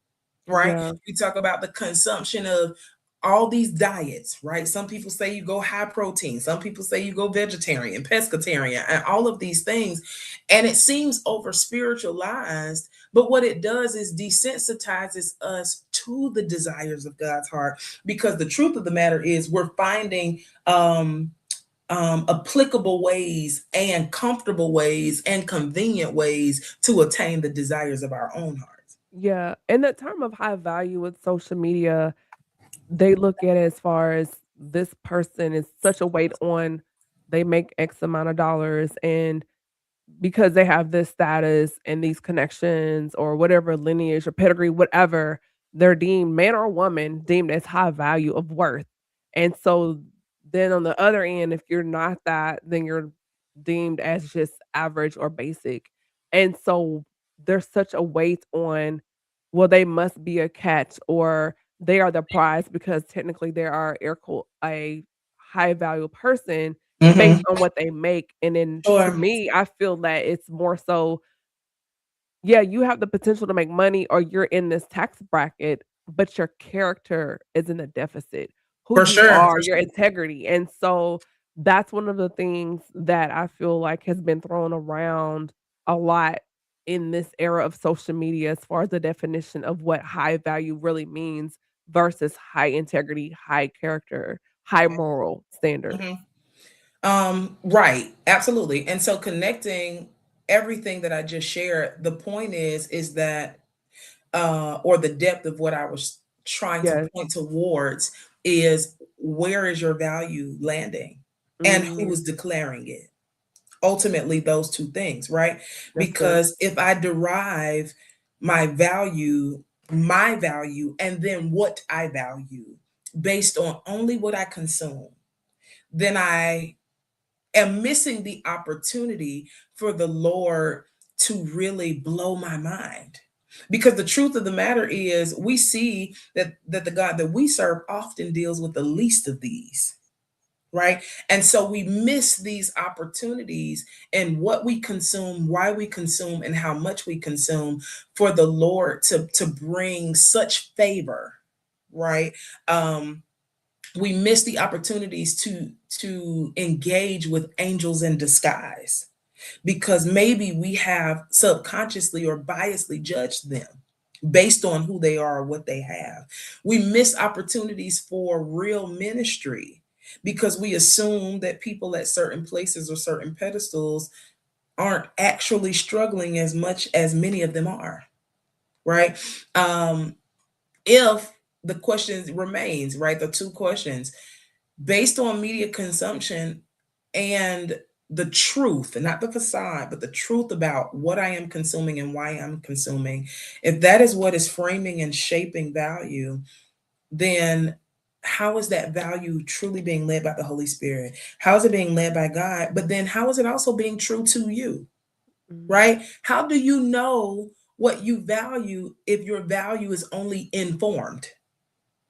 right? Yeah. We talk about the consumption of all these diets, right? Some people say you go high protein, some people say you go vegetarian, pescatarian, and all of these things. And it seems over spiritualized, but what it does is desensitizes us to the desires of God's heart, because the truth of the matter is, we're finding applicable ways and comfortable ways and convenient ways to attain the desires of our own hearts. Yeah, in the term of high value with social media, they look at it as far as this person is such a weight on they make X amount of dollars, and because they have this status and these connections or whatever lineage or pedigree, whatever, they're deemed man or woman, deemed as high value of worth. And so then on the other end, if you're not that, then you're deemed as just average or basic. And so there's such a weight on, well, they must be a catch or they are the prize because technically they are a high value person based Mhm. on what they make, and then to Sure. me, I feel that it's more so, yeah, you have the potential to make money or you're in this tax bracket, but your character is in a deficit. Who For you sure. are, your integrity, and so that's one of the things that I feel like has been thrown around a lot in this era of social media as far as the definition of what high value really means versus high integrity, high character, high moral standard. Mhm. Right, absolutely. And so, connecting everything that I just shared, the point is that, or the depth of what I was trying to Yes. point towards, is, where is your value landing, and who Mm, is declaring it? Ultimately, those two things, right? that's good. Because if I derive my value, and then what I value based on only what I consume, then I am missing the opportunity for the Lord to really blow my mind. Because the truth of the matter is, we see that the God that we serve often deals with the least of these, right? And so we miss these opportunities and what we consume, why we consume, and how much we consume for the Lord to bring such favor, right? We miss the opportunities to engage with angels in disguise because maybe we have subconsciously or biasly judged them based on who they are or what they have. We miss opportunities for real ministry because we assume that people at certain places or certain pedestals aren't actually struggling as much as many of them are, right? If the question remains, right, the two questions, based on media consumption and the truth, and not the facade, but the truth about what I am consuming and why I'm consuming, if that is what is framing and shaping value, then how is that value truly being led by the Holy Spirit? How is it being led by God? But then how is it also being true to you, right? How do you know what you value if your value is only informed,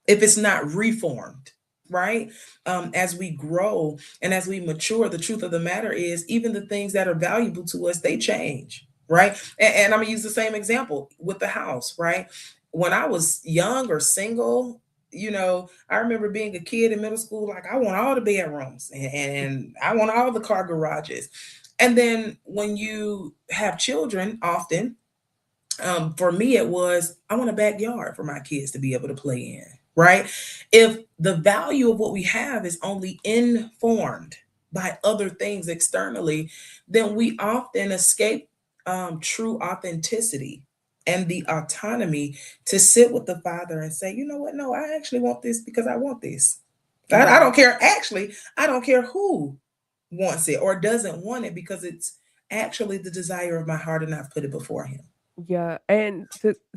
if it's not reformed? Right? As we grow and as we mature, the truth of the matter is, even the things that are valuable to us, they change, right? And I'm gonna use the same example with the house, right? When I was young or single, I remember being a kid in middle school, like I want all the bedrooms and I want all the car garages. And then when you have children, often, for me, it was I want a backyard for my kids to be able to play in, right? If the value of what we have is only informed by other things externally, then we often escape true authenticity and the autonomy to sit with the Father and say, you know what? No, I actually want this because I want this. I don't care. Actually, I don't care who wants it or doesn't want it because it's actually the desire of my heart and I've put it before Him. Yeah, and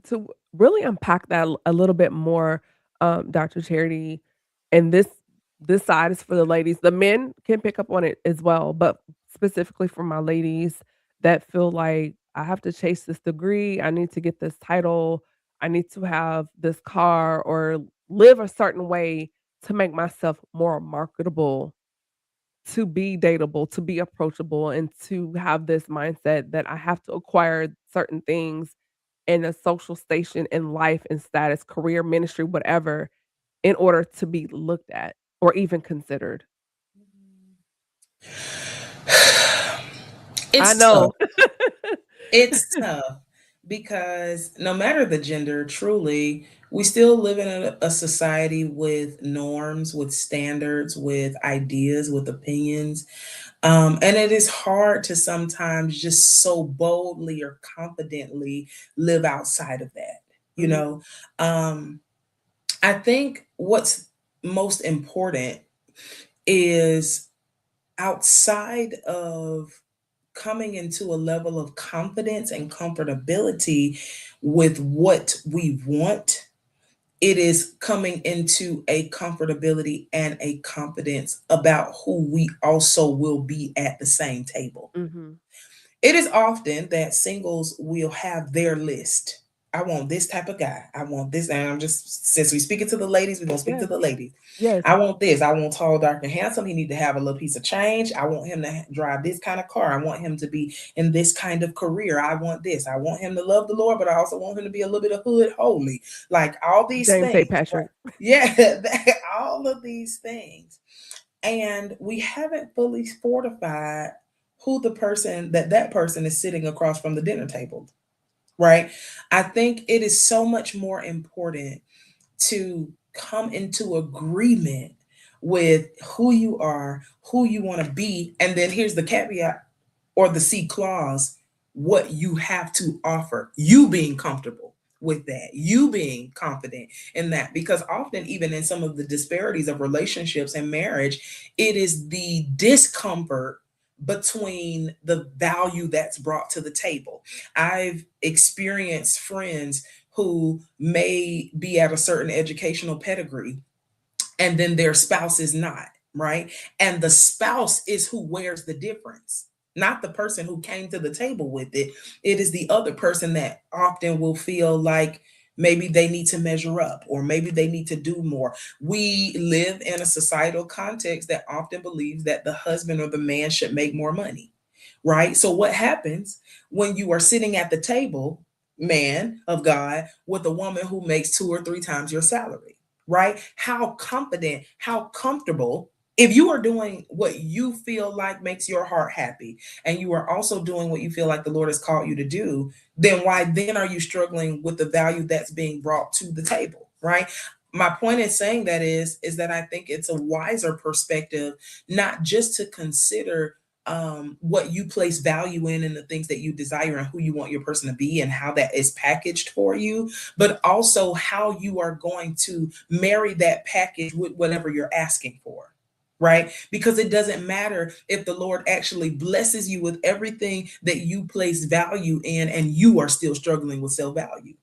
to really unpack that a little bit more, Dr. Charity, and this side is for the ladies. The men can pick up on it as well, but specifically for my ladies that feel like I have to chase this degree, I need to get this title, I need to have this car or live a certain way to make myself more marketable, to be dateable, to be approachable, and to have this mindset that I have to acquire certain things in a social station in life and status, career, ministry, whatever, in order to be looked at or even considered. I It's tough. know. It's tough because no matter the gender, truly, we still live in a society with norms, with standards, with ideas, with opinions. And it is hard to sometimes just so boldly or confidently live outside of that. You Mhm. know, um, I think what's most important is outside of coming into a level of confidence and comfortability with what we want, it is coming into a comfortability and a confidence about who we also will be at the same table. Mhm. It is often that singles will have their list. I want this type of guy. I want this. And I'm just, since we're speaking to the ladies, we're going to speak to Yes. the ladies. Yes. I want this. I want tall, dark, and handsome. He need to have a little piece of change. I want him to drive this kind of car. I want him to be in this kind of career. I want this. I want him to love the Lord, but I also want him to be a little bit of hood holy. Like all these James A. things. Right? Patrick. Yeah, all of these things. And we haven't fully fortified who the person that person is sitting across from the dinner table, right? I think it is so much more important to come into agreement with who you are, who you want to be, and then here's the caveat or the C clause, what you have to offer, you being comfortable with that, you being confident in that. Because often, even in some of the disparities of relationships and marriage, it is the discomfort between the value that's brought to the table. I've experienced friends who may be at a certain educational pedigree and then their spouse is not, right? And the spouse is who wears the difference. not the person who came to the table with it. It is the other person that often will feel like maybe they need to measure up or maybe they need to do more. We live in a societal context that often believes that the husband or the man should make more money, right? So, what happens when you are sitting at the table, man of God, with a woman who makes 2 or 3 times your salary, right? How confident, how comfortable. If you are doing what you feel like makes your heart happy, and you are also doing what you feel like the Lord has called you to do, then why then are you struggling with the value that's being brought to the table, right? My point in saying that is that I think it's a wiser perspective, not just to consider what you place value in and the things that you desire and who you want your person to be and how that is packaged for you, but also how you are going to marry that package with whatever you're asking for. Right? Because it doesn't matter if the Lord actually blesses you with everything that you place value in and you are still struggling with self value.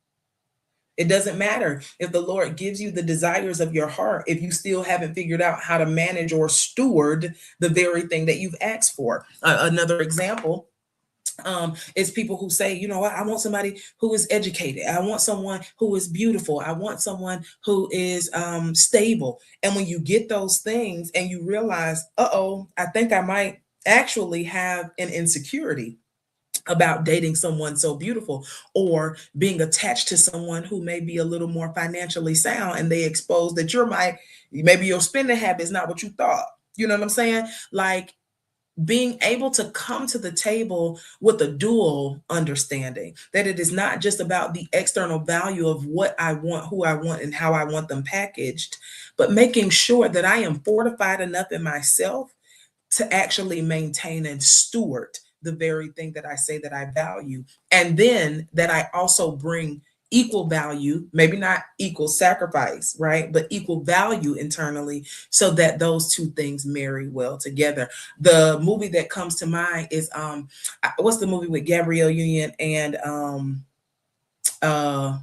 It doesn't matter if the Lord gives you the desires of your heart if you still haven't figured out how to manage or steward the very thing that you've asked for. Another example is people who say, you know what, I want somebody who is educated. I want someone who is beautiful. I want someone who is stable. And when you get those things and you realize, I think I might actually have an insecurity about dating someone so beautiful or being attached to someone who may be a little more financially sound, and they expose that maybe your spending habit is not what you thought. You know what I'm saying? Like, being able to come to the table with a dual understanding that it is not just about the external value of what I want, who I want, and how I want them packaged, but making sure that I am fortified enough in myself to actually maintain and steward the very thing that I say that I value. And then that I also bring equal value, maybe not equal sacrifice, right? But equal value internally so that those two things marry well together. The movie that comes to mind is what's the movie with Gabrielle Union and uh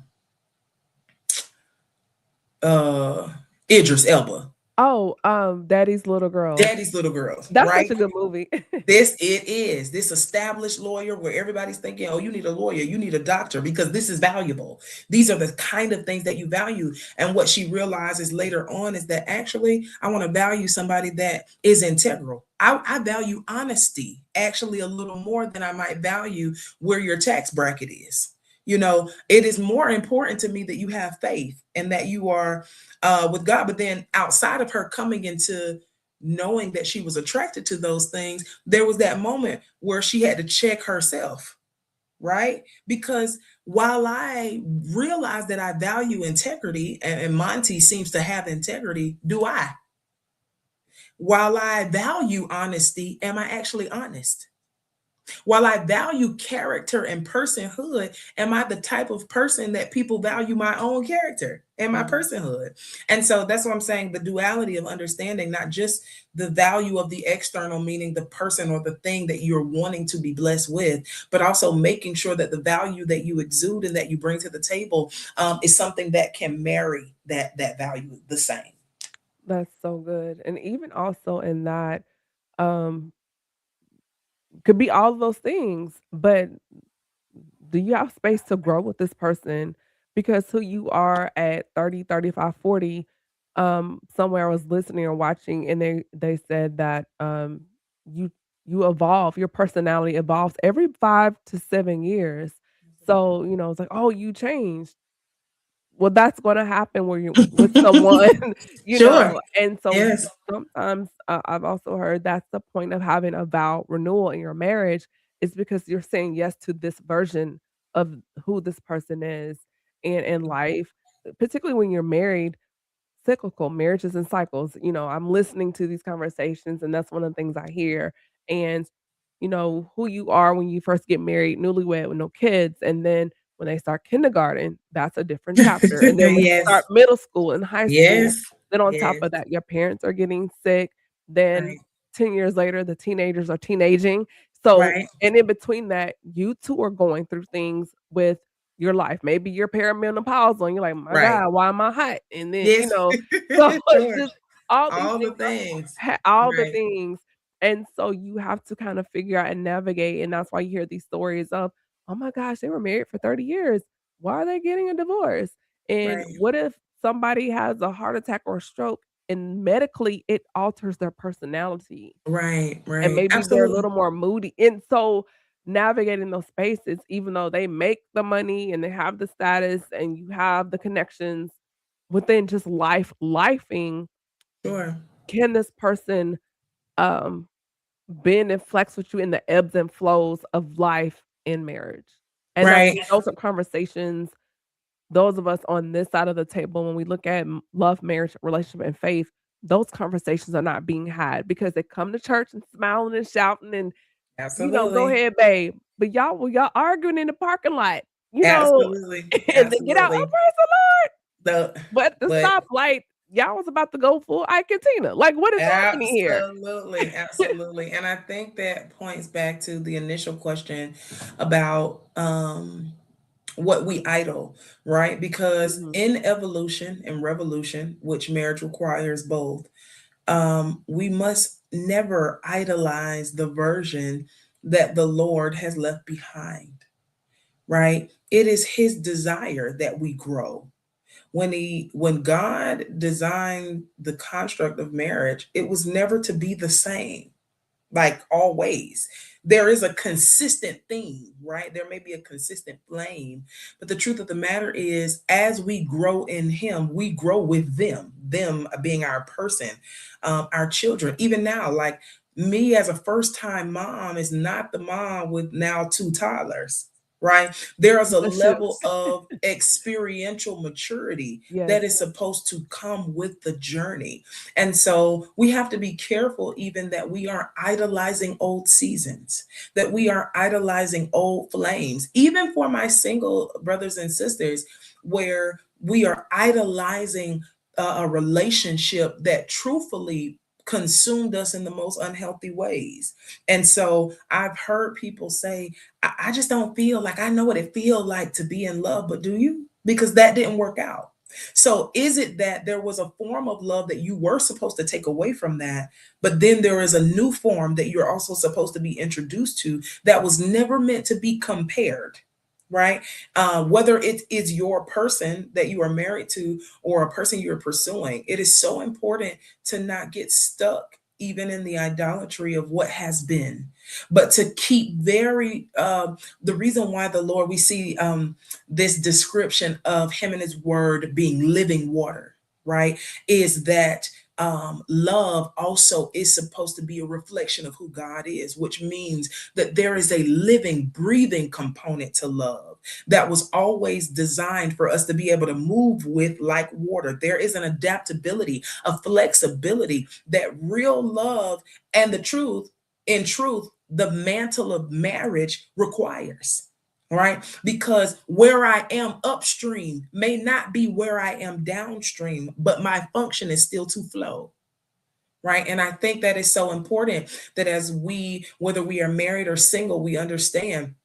Idris Elba? Oh, Daddy's Little Girl. Daddy's Little Girl, That's right? such a good movie. This established lawyer where everybody's thinking, oh, you need a lawyer, you need a doctor because this is valuable. These are the kind of things that you value. And what she realizes later on is that actually I want to value somebody that is integral. I value honesty actually a little more than I might value where your tax bracket is. You know, it is more important to me that you have faith and that you are with God. But then outside of her coming into knowing that she was attracted to those things, there was that moment where she had to check herself, right? Because while I realize that I value integrity, and Monty seems to have integrity, do I? While I value honesty, am I actually honest? While I value character and personhood, am I the type of person that people value my own character and my personhood? And so that's what I'm saying, the duality of understanding, not just the value of the external, meaning the person or the thing that you're wanting to be blessed with, but also making sure that the value that you exude and that you bring to the table is something that can marry that value the same. That's so good. And even also in that, um, could be all of those things, but do you have space to grow with this person? Because who you are at 30, 35, 40, somewhere I was listening or watching and they said that you you evolve, your personality evolves every 5 to 7 years. So, it's like, oh, you changed. Well, that's gonna happen where you're with someone, Sure. and so Yes. sometimes, I've also heard that's the point of having a vow renewal in your marriage is because you're saying yes to this version of who this person is and in life, particularly when you're married, cyclical marriages and cycles. I'm listening to these conversations, and that's one of the things I hear. And who you are when you first get married, newlywed with no kids, and then when they start kindergarten, that's a different chapter. And then when you Yes. start middle school and high school, Yes. then on top Yes. of that, your parents are getting sick. Then Right. 10 years later, the teenagers are teenaging. So, Right. and in between that, you two are going through things with your life. Maybe you're perimenopausal and you're like, my Right. God, why am I hot? And then, Yes. so it's Sure. just all these All the things things. all the Right. things. And so you have to kind of figure out and navigate, and that's why you hear these stories of, "Oh my gosh, they were married for 30 years. Why are they getting a divorce?" And Right. what if somebody has a heart attack or a stroke and medically it alters their personality? Right. And Right. maybe they're a Absolutely. little more moody, and so navigating those spaces, even though they make the money and they have the status and you have the connections within just lifing, Sure. can this person, um, bend and flex with you in the ebbs and flows of life in marriage? And I Right. think those are conversations those of us on this side of the table, when we look at love, marriage, relationship, and faith, those conversations are not being had because they come to church and smiling and shouting and, "Go Absolutely. ahead, babe." But y'all arguing in the parking lot, Absolutely. and then get out, "Oh, Absolutely. praise the Lord." The But at the but stoplight, y'all was about to go full Ike and Tina. Like, what is happening here? absolutely, absolutely. And I think that points back to the initial question about what we idle, right? Because Mhm. in evolution and revolution, which marriage requires both, we must never idolize the version that the Lord has left behind, right? It is his desire that we grow. When God designed the construct of marriage, it was never to be the same, like always. There is a consistent theme, right? There may be a consistent flame, but the truth of the matter is, as we grow in him, we grow with them being our person, our children. Even now, like me as a first time mom is not the mom with now two toddlers, right? There is a The level shifts. of experiential maturity Yes. that is supposed to come with the journey. And so we have to be careful, even that we aren't idolizing old seasons, that we are idolizing old flames, even for my single brothers and sisters, where we are idolizing a relationship that truthfully consumed us in the most unhealthy ways. And so I've heard people say, I just don't feel like I know what it feels like to be in love, but do you? Because that didn't work out. So is it that there was a form of love that you were supposed to take away from that, but then there is a new form that you're also supposed to be introduced to that was never meant to be compared, right? Whether it is your person that you are married to or a person you're pursuing, it is so important to not get stuck even in the idolatry of what has been, but to keep very the reason why the Lord, we see this description of him and his word being living water, right? Is that love also is supposed to be a reflection of who God is, which means that there is a living, breathing component to love that was always designed for us to be able to move with like water. There is an adaptability, a flexibility that real love and the truth, in truth, the mantle of marriage requires, right? Because where I am upstream may not be where I am downstream, but my function is still to flow. Right. And I think that is so important that as we, whether we are married or single, we understand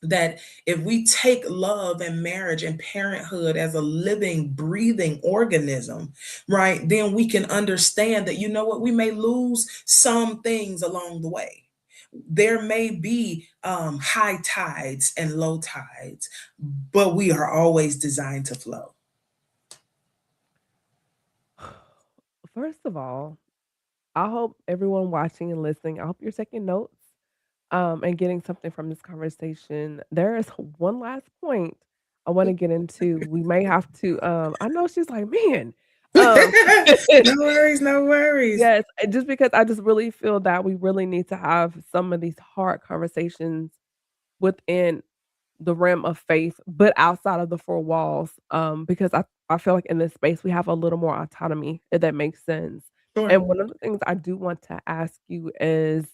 that if we take love and marriage and parenthood as a living, breathing organism, right, then we can understand that, you know what, we may lose some things along the way. There may be high tides and low tides, but we are always designed to flow. First of all, I hope everyone watching and listening, I hope you're taking notes, and getting something from this conversation. There is one last point I wanna get into. We may have to, I know she's like, "Man," um No worries, no worries. yes, just because I just really feel that we really need to have some of these hard conversations within the realm of faith, but outside of the 4 walls, because I feel like in this space, we have a little more autonomy, if that makes sense. Sure. And one of the things I do want to ask you is,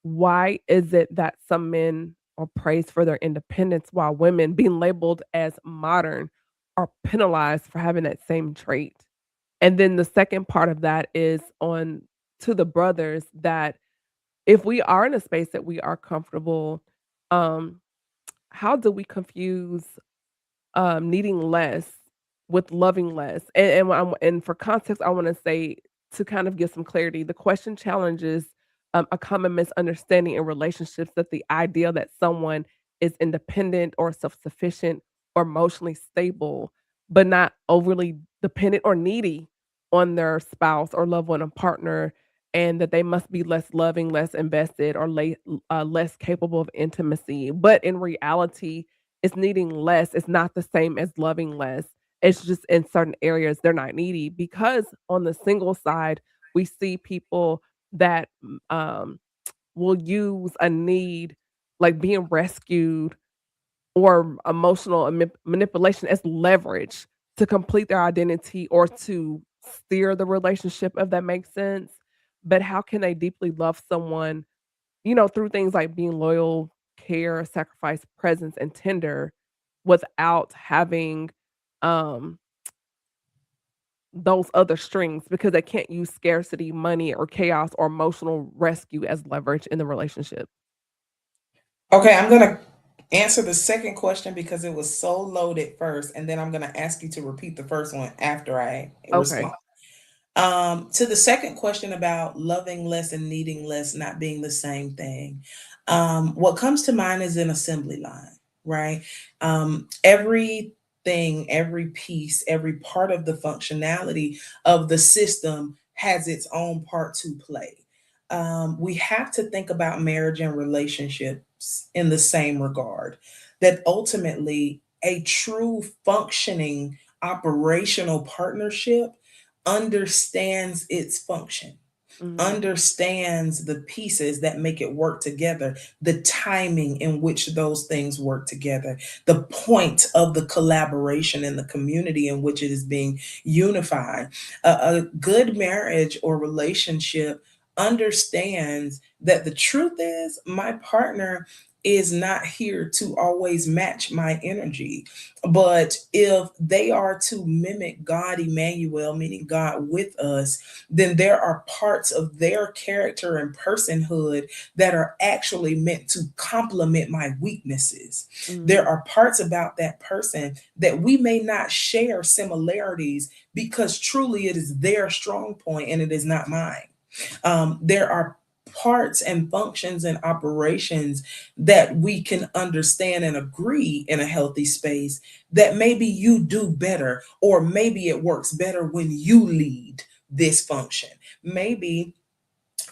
why is it that some men are praised for their independence while women being labeled as modern are penalized for having that same trait? And then the second part of that is on to the brothers that if we are in a space that we are comfortable, um, how do we confuse, needing less with loving less? And for context, I wanna say, to kind of give some clarity, the question challenges a common misunderstanding in relationships that the idea that someone is independent or self-sufficient or emotionally stable, but not overly dependent or needy on their spouse or loved one and partner, and that they must be less loving, less invested, or less capable of intimacy. But in reality, it's needing less. It's not the same as loving less. It's just in certain areas they're not needy because on the single side, we see people that will use a need like being rescued or emotional manipulation as leverage to complete their identity or to steer the relationship, if that makes sense. But how can they deeply love someone, through things like being loyal, care, sacrifice, presence, and tender without having um those other strings because they can't use scarcity, money, or chaos or emotional rescue as leverage in the relationship. Okay, I'm gonna answer the second question because it was so loaded first, and then I'm gonna ask you to repeat the first one after I Okay. respond. To the second question about loving less and needing less not being the same thing, what comes to mind is an assembly line, right? Everything, every piece, every part of the functionality of the system has its own part to play. We have to think about marriage and relationships in the same regard, that ultimately a true functioning operational partnership understands its function, Mhm. understands the pieces that make it work together, the timing in which those things work together, the point of the collaboration and the community in which it is being unified. A good marriage or relationship understands that the truth is my partner is not here to always match my energy. But if they are to mimic God, Emmanuel, meaning God with us, then there are parts of their character and personhood that are actually meant to complement my weaknesses. There Mhm. are parts about that person that we may not share similarities because truly it is their strong point and it is not mine. There are parts and functions and operations that we can understand and agree in a healthy space that maybe you do better, or maybe it works better when you lead this function. Maybe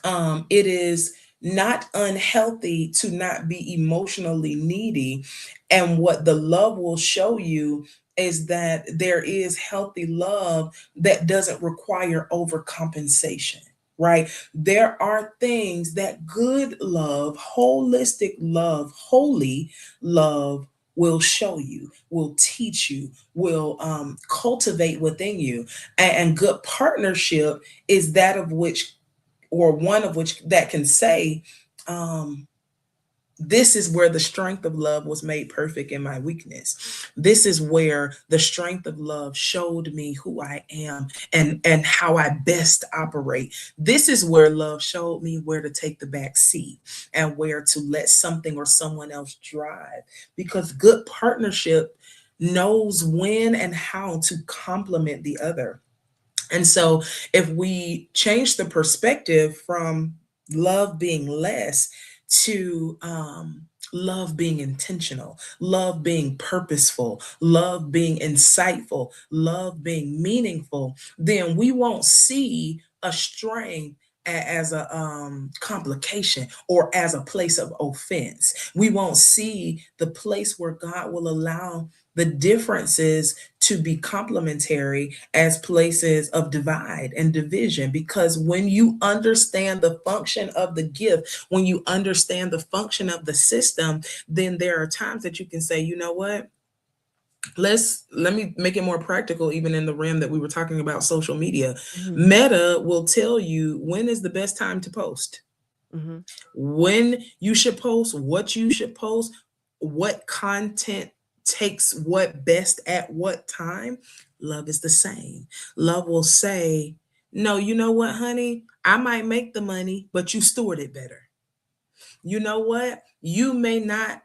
it is not unhealthy to not be emotionally needy. And what the love will show you is that there is healthy love that doesn't require overcompensation, right? There are things that good love, holistic love, holy love will show you, will teach you, will cultivate within you. And good partnership is that of which, or one of which, that can say, um, this is where the strength of love was made perfect in my weakness. This is where the strength of love showed me who I am and how I best operate. This is where love showed me where to take the back seat and where to let something or someone else drive. Because good partnership knows when and how to complement the other. And so, if we change the perspective from love being less to love being intentional, love being purposeful, love being insightful, love being meaningful, then we won't see a strain as a complication or as a place of offense. We won't see the place where God will allow the differences to be complementary as places of divide and division. Because when you understand the function of the gift, when you understand the function of the system, then there are times that you can say, you know what? Let me make it more practical, even in the realm that we were talking about social media. Mhm. Meta will tell you when is the best time to post, Mhm. when you should post, what you should post, what content takes what best at what time. Love is the same. Love will say, no, you know what, honey? I might make the money, but you steward it better. You know what? You may not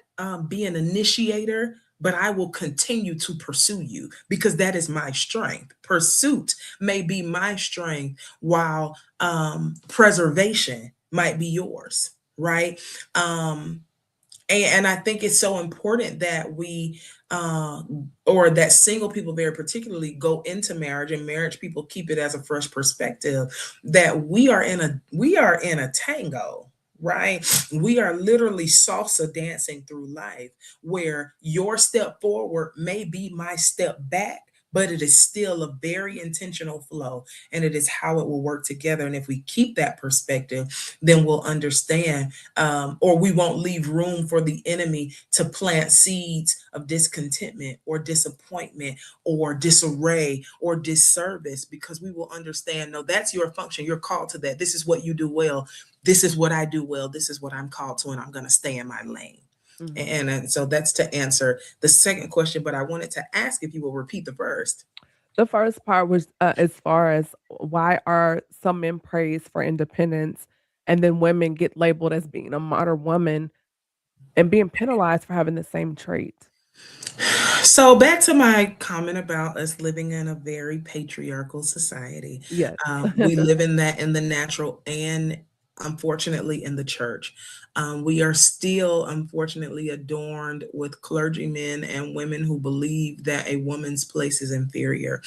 be an initiator, but I will continue to pursue you because that is my strength. Pursuit may be my strength, while preservation might be yours, right? And I think it's so important that we or that single people very particularly go into marriage, and marriage people keep it as a fresh perspective, that we are in a tango, right? We are literally salsa dancing through life, where your step forward may be my step back, but it is still a very intentional flow, and it is how it will work together. And if we keep that perspective, then we'll understand, or we won't leave room for the enemy to plant seeds of discontentment or disappointment or disarray or disservice, because we will understand, no, that's your function. You're called to that. This is what you do well. This is what I do well. This is what I'm called to, and I'm going to stay in my lane. And so that's to answer the second question, but I wanted to ask if you will repeat the first. The first part was as far as why are some men praised for independence and then women get labeled as being a modern woman and being penalized for having the same trait. So back to my comment about us living in a very patriarchal society. Yes. We live in that in the natural and unfortunately in the church. We are still unfortunately adorned with clergymen and women who believe that a woman's place is inferior.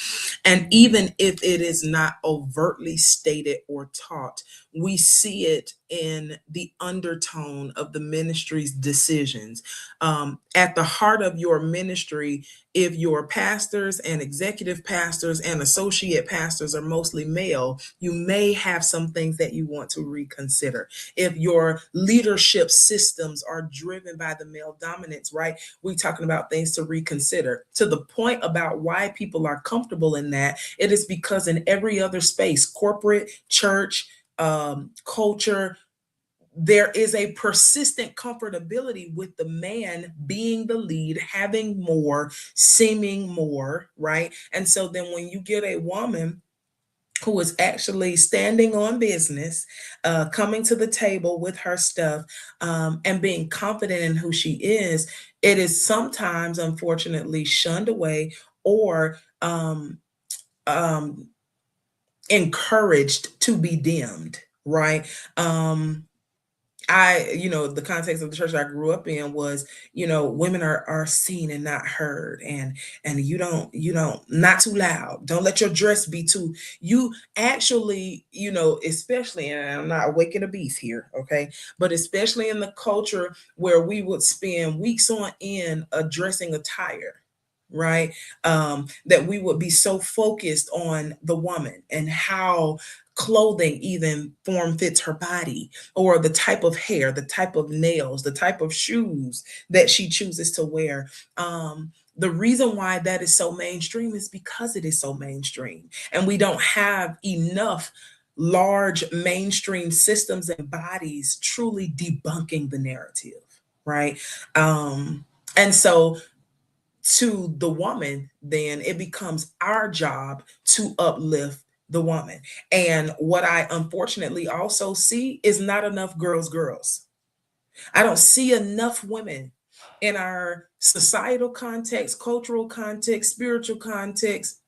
And even if it is not overtly stated or taught, we see it in the undertone of the ministry's decisions. At the heart of your ministry, if your pastors and executive pastors and associate pastors are mostly male, you may have some things that you want to reconsider. If your leadership systems are driven by the male dominance, right? We're talking about things to reconsider. To the point about why people are comfortable in that, it is because in every other space, corporate, church, culture, there is a persistent comfortability with the man being the lead, having more, seeming more, right? And so then when you get a woman who is actually standing on business, coming to the table with her stuff, and being confident in who she is, it is sometimes, unfortunately, shunned away or encouraged to be dimmed, right? The context of the church I grew up in was, women are seen and not heard, and you don't, not too loud. Don't let your dress be too, you actually, especially, and I'm not awakening a beast here, okay, but especially in the culture where we would spend weeks on end addressing attire, right? That we would be so focused on the woman and how clothing even form fits her body, or the type of hair, the type of nails, the type of shoes that she chooses to wear. The reason why that is so mainstream is because it is so mainstream, and we don't have enough large mainstream systems and bodies truly debunking the narrative, right? And so to the woman, then it becomes our job to uplift the woman. And what I unfortunately also see is not enough girls. I don't see enough women in our societal context, cultural context, spiritual context,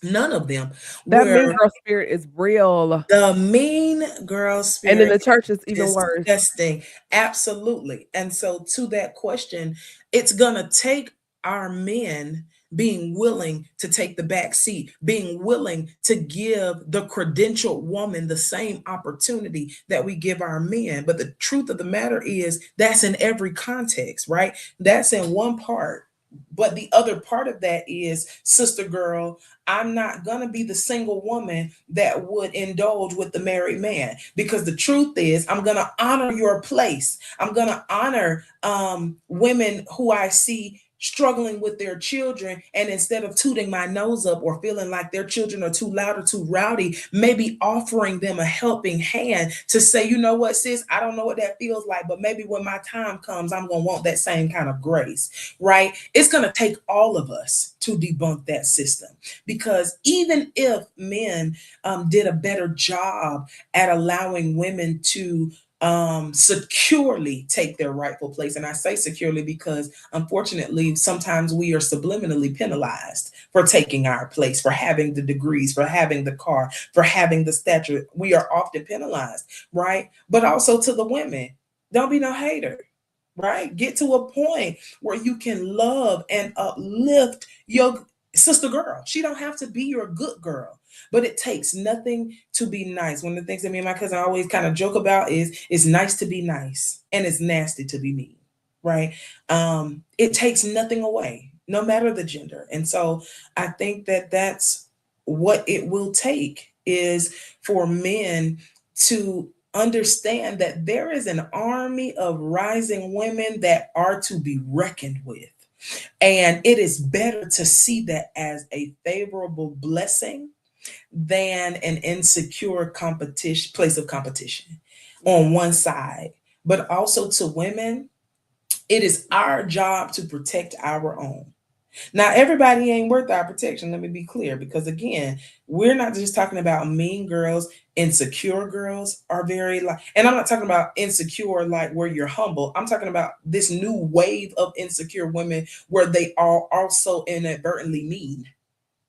none of them. That mean Where girl spirit is real. the mean girl And in spirit the church, it's even is worse. disgusting. Absolutely. And so to that question, it's going to take our men being willing to take the back seat, being willing to give the credentialed woman the same opportunity that we give our men. But the truth of the matter is that's in every context, right? That's in one part. But the other part of that is, sister girl, I'm not going to be the single woman that would indulge with the married man, because the truth is I'm going to honor your place. I'm going to honor women who I see struggling with their children, and instead of tooting my nose up or feeling like their children are too loud or too rowdy, maybe offering them a helping hand to say, you know what, sis, I don't know what that feels like, but maybe when my time comes, I'm going to want that same kind of grace, right? It's going to take all of us to debunk that system, because even if men did a better job at allowing women to securely take their rightful place. And I say securely because unfortunately, sometimes we are subliminally penalized for taking our place, for having the degrees, for having the car, for having the stature. We are often penalized, right? But also to the women, don't be no hater, right? Get to a point where you can love and uplift your sister girl. She don't have to be your good girl, but it takes nothing to be nice. One of the things that me and my cousin always kind of joke about is it's nice to be nice and it's nasty to be mean, right? It takes nothing away, no matter the gender. And so I think that that's what it will take is for men to understand that there is an army of rising women that are to be reckoned with. And it is better to see that as a favorable blessing than an insecure competition place of competition on one side. But also to women, it is our job to protect our own. Now, everybody ain't worth our protection. Let me be clear, because again, we're not just talking about mean girls. Insecure girls are very like, and I'm not talking about insecure like where you're humble. I'm talking about this new wave of insecure women where they are also inadvertently mean.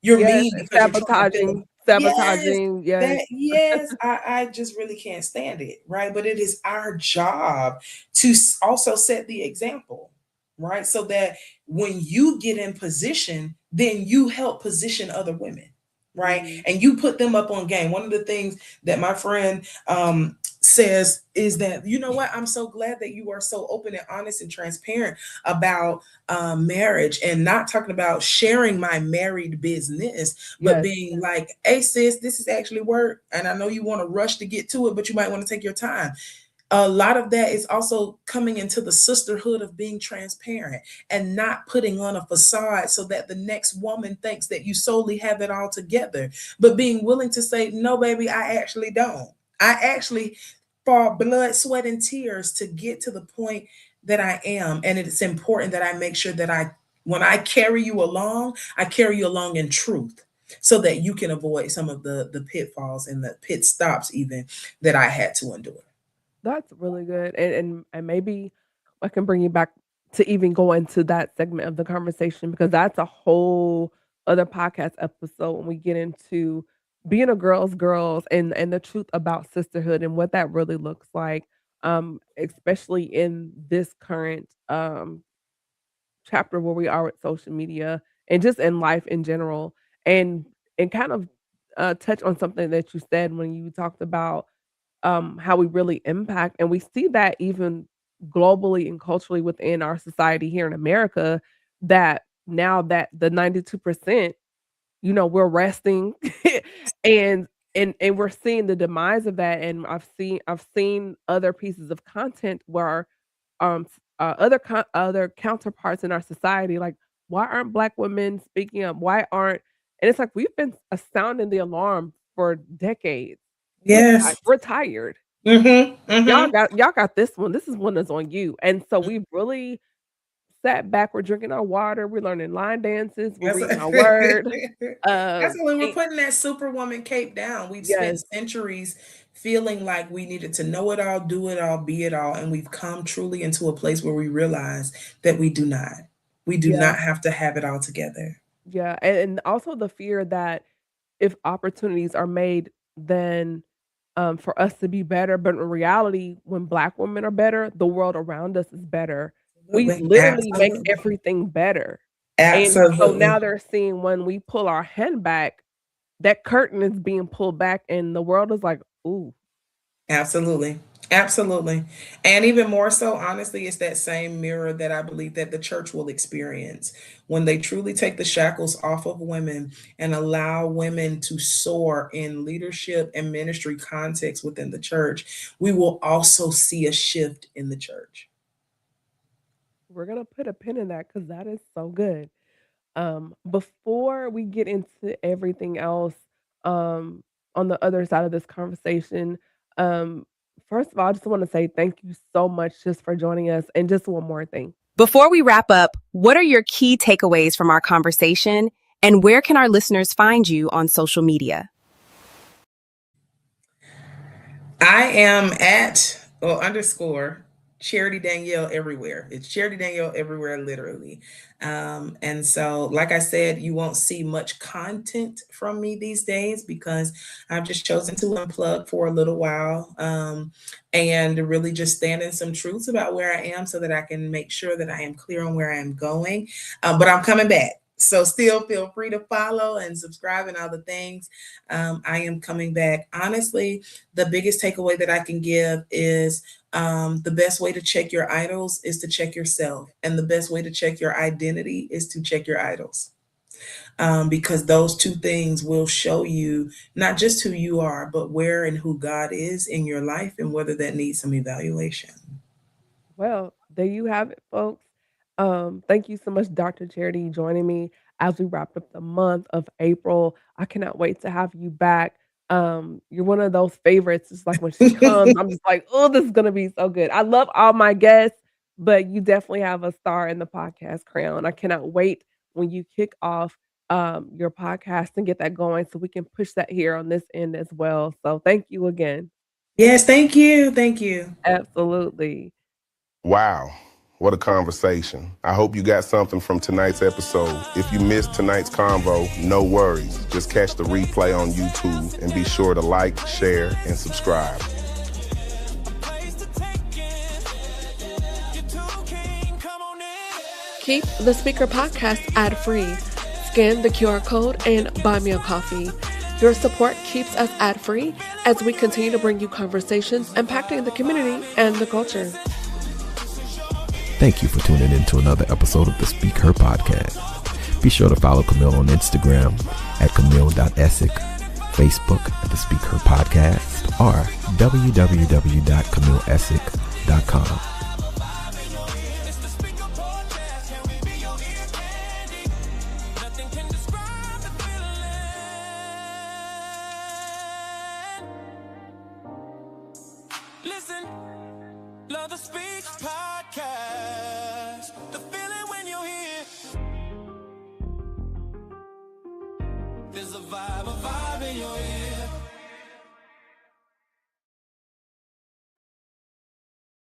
You're Yes, mean and because you're trying to feel. Yes, yes. I just really can't stand it, right? But it is our job to also set the example, right? So that when you get in position, then you help position other women, right? Mhm. And you put them up on game. One of the things that my friend says is that, you know what, I'm so glad that you are so open and honest and transparent about marriage and not talking about sharing my married business, but Yes. being like, hey, sis, this is actually work. And I know you want to rush to get to it, but you might want to take your time. A lot of that is also coming into the sisterhood of being transparent and not putting on a facade so that the next woman thinks that you solely have it all together, but being willing to say, no, baby, I actually don't. I actually for blood, sweat, and tears to get to the point that I am. And it's important that I make sure that when I carry you along, I carry you along in truth so that you can avoid some of the pitfalls and the pit stops even that I had to endure. That's really good, and maybe I can bring you back to even go into that segment of the conversation because that's a whole other podcast episode when we get into being a girls and the truth about sisterhood and what that really looks like, especially in this current, chapter where we are with social media and just in life in general, and kind of, touch on something that you said when you talked about how we really impact, and we see that even globally and culturally within our society here in America, that now that the 92%, we're resting and and we're seeing the demise of that, and I've seen other pieces of content where other counterparts in our society, like, why aren't Black women speaking up? Why aren't and it's like we've been sounding the alarm for decades. Yes. We're tired. Mm-hmm. Y'all Mm-hmm. got this one. This is one that's on you. And so we've really sat back. We're drinking our water. We're learning line dances. We're That's, reading our word. that's when we're And putting that superwoman cape down. We've spent yes, centuries feeling like we needed to know it all, do it all, be it all. And we've come truly into a place where we realize that we do not. We do yeah, not have to have it all together. yeah. And also the fear that if opportunities are made, then for us to be better. But in reality, when Black women are better, the world around us is better. We Absolutely. literally make Absolutely. everything better. And so now Absolutely. they're seeing when we pull our hand back, that curtain is being pulled back, and the world is like, "Ooh, Absolutely. Absolutely. And even more so, honestly, it's that same mirror that I believe that the church will experience when they truly take the shackles off of women and allow women to soar in leadership and ministry context within the church. We will also see a shift in the church. we're gonna put a pin in that because that is so good." Before we get into everything else, um, on the other side of this conversation, um, first of all, I just want to say thank you so much just for joining us. And just one more thing. Before we wrap up, what are your key takeaways from our conversation, and where can our listeners find you on social media? I am at well, underscore Charity Danielle everywhere. It's Charity Danielle everywhere, literally. And so, like I said, you won't see much content from me these days because I've just chosen to unplug for a little while, and really just stand in some truths about where I am so that I can make sure that I am clear on where I am going. But I'm coming back. So still feel free to follow and subscribe and all the things. I am coming back. Honestly, the biggest takeaway that I can give is the best way to check your idols is to check yourself. And the best way to check your identity is to check your idols. Because those two things will show you not just who you are, but where and who God is in your life and whether that needs some evaluation. Well, there you have it, folks. Thank you so much, Dr. Charity, joining me as we wrap up the month of April. I cannot wait to have you back. You're one of those favorites. It's like when she comes, I'm just like, oh, this is gonna be so good. I love all my guests, but you definitely have a star in the podcast crown. I cannot wait when you kick off your podcast and get that going so we can push that here on this end as well. So thank you again. Yes, thank you. Thank you. Absolutely. Wow, what a conversation. I hope you got something from tonight's episode. If you missed tonight's convo, no worries. Just catch the replay on YouTube and be sure to like, share, and subscribe. Keep the Speaker Podcast ad-free. Scan the QR code and buy me a coffee. Your support keeps us ad-free as we continue to bring you conversations impacting the community and the culture. Thank you for tuning in to another episode of the Speak Her podcast. Be sure to follow Camille on Instagram at camille.essick, Facebook at the Speak Her podcast, or www.camilleessick.com. Listen, love the Speak podcast. The feeling when you're here. There's a vibe in your ear.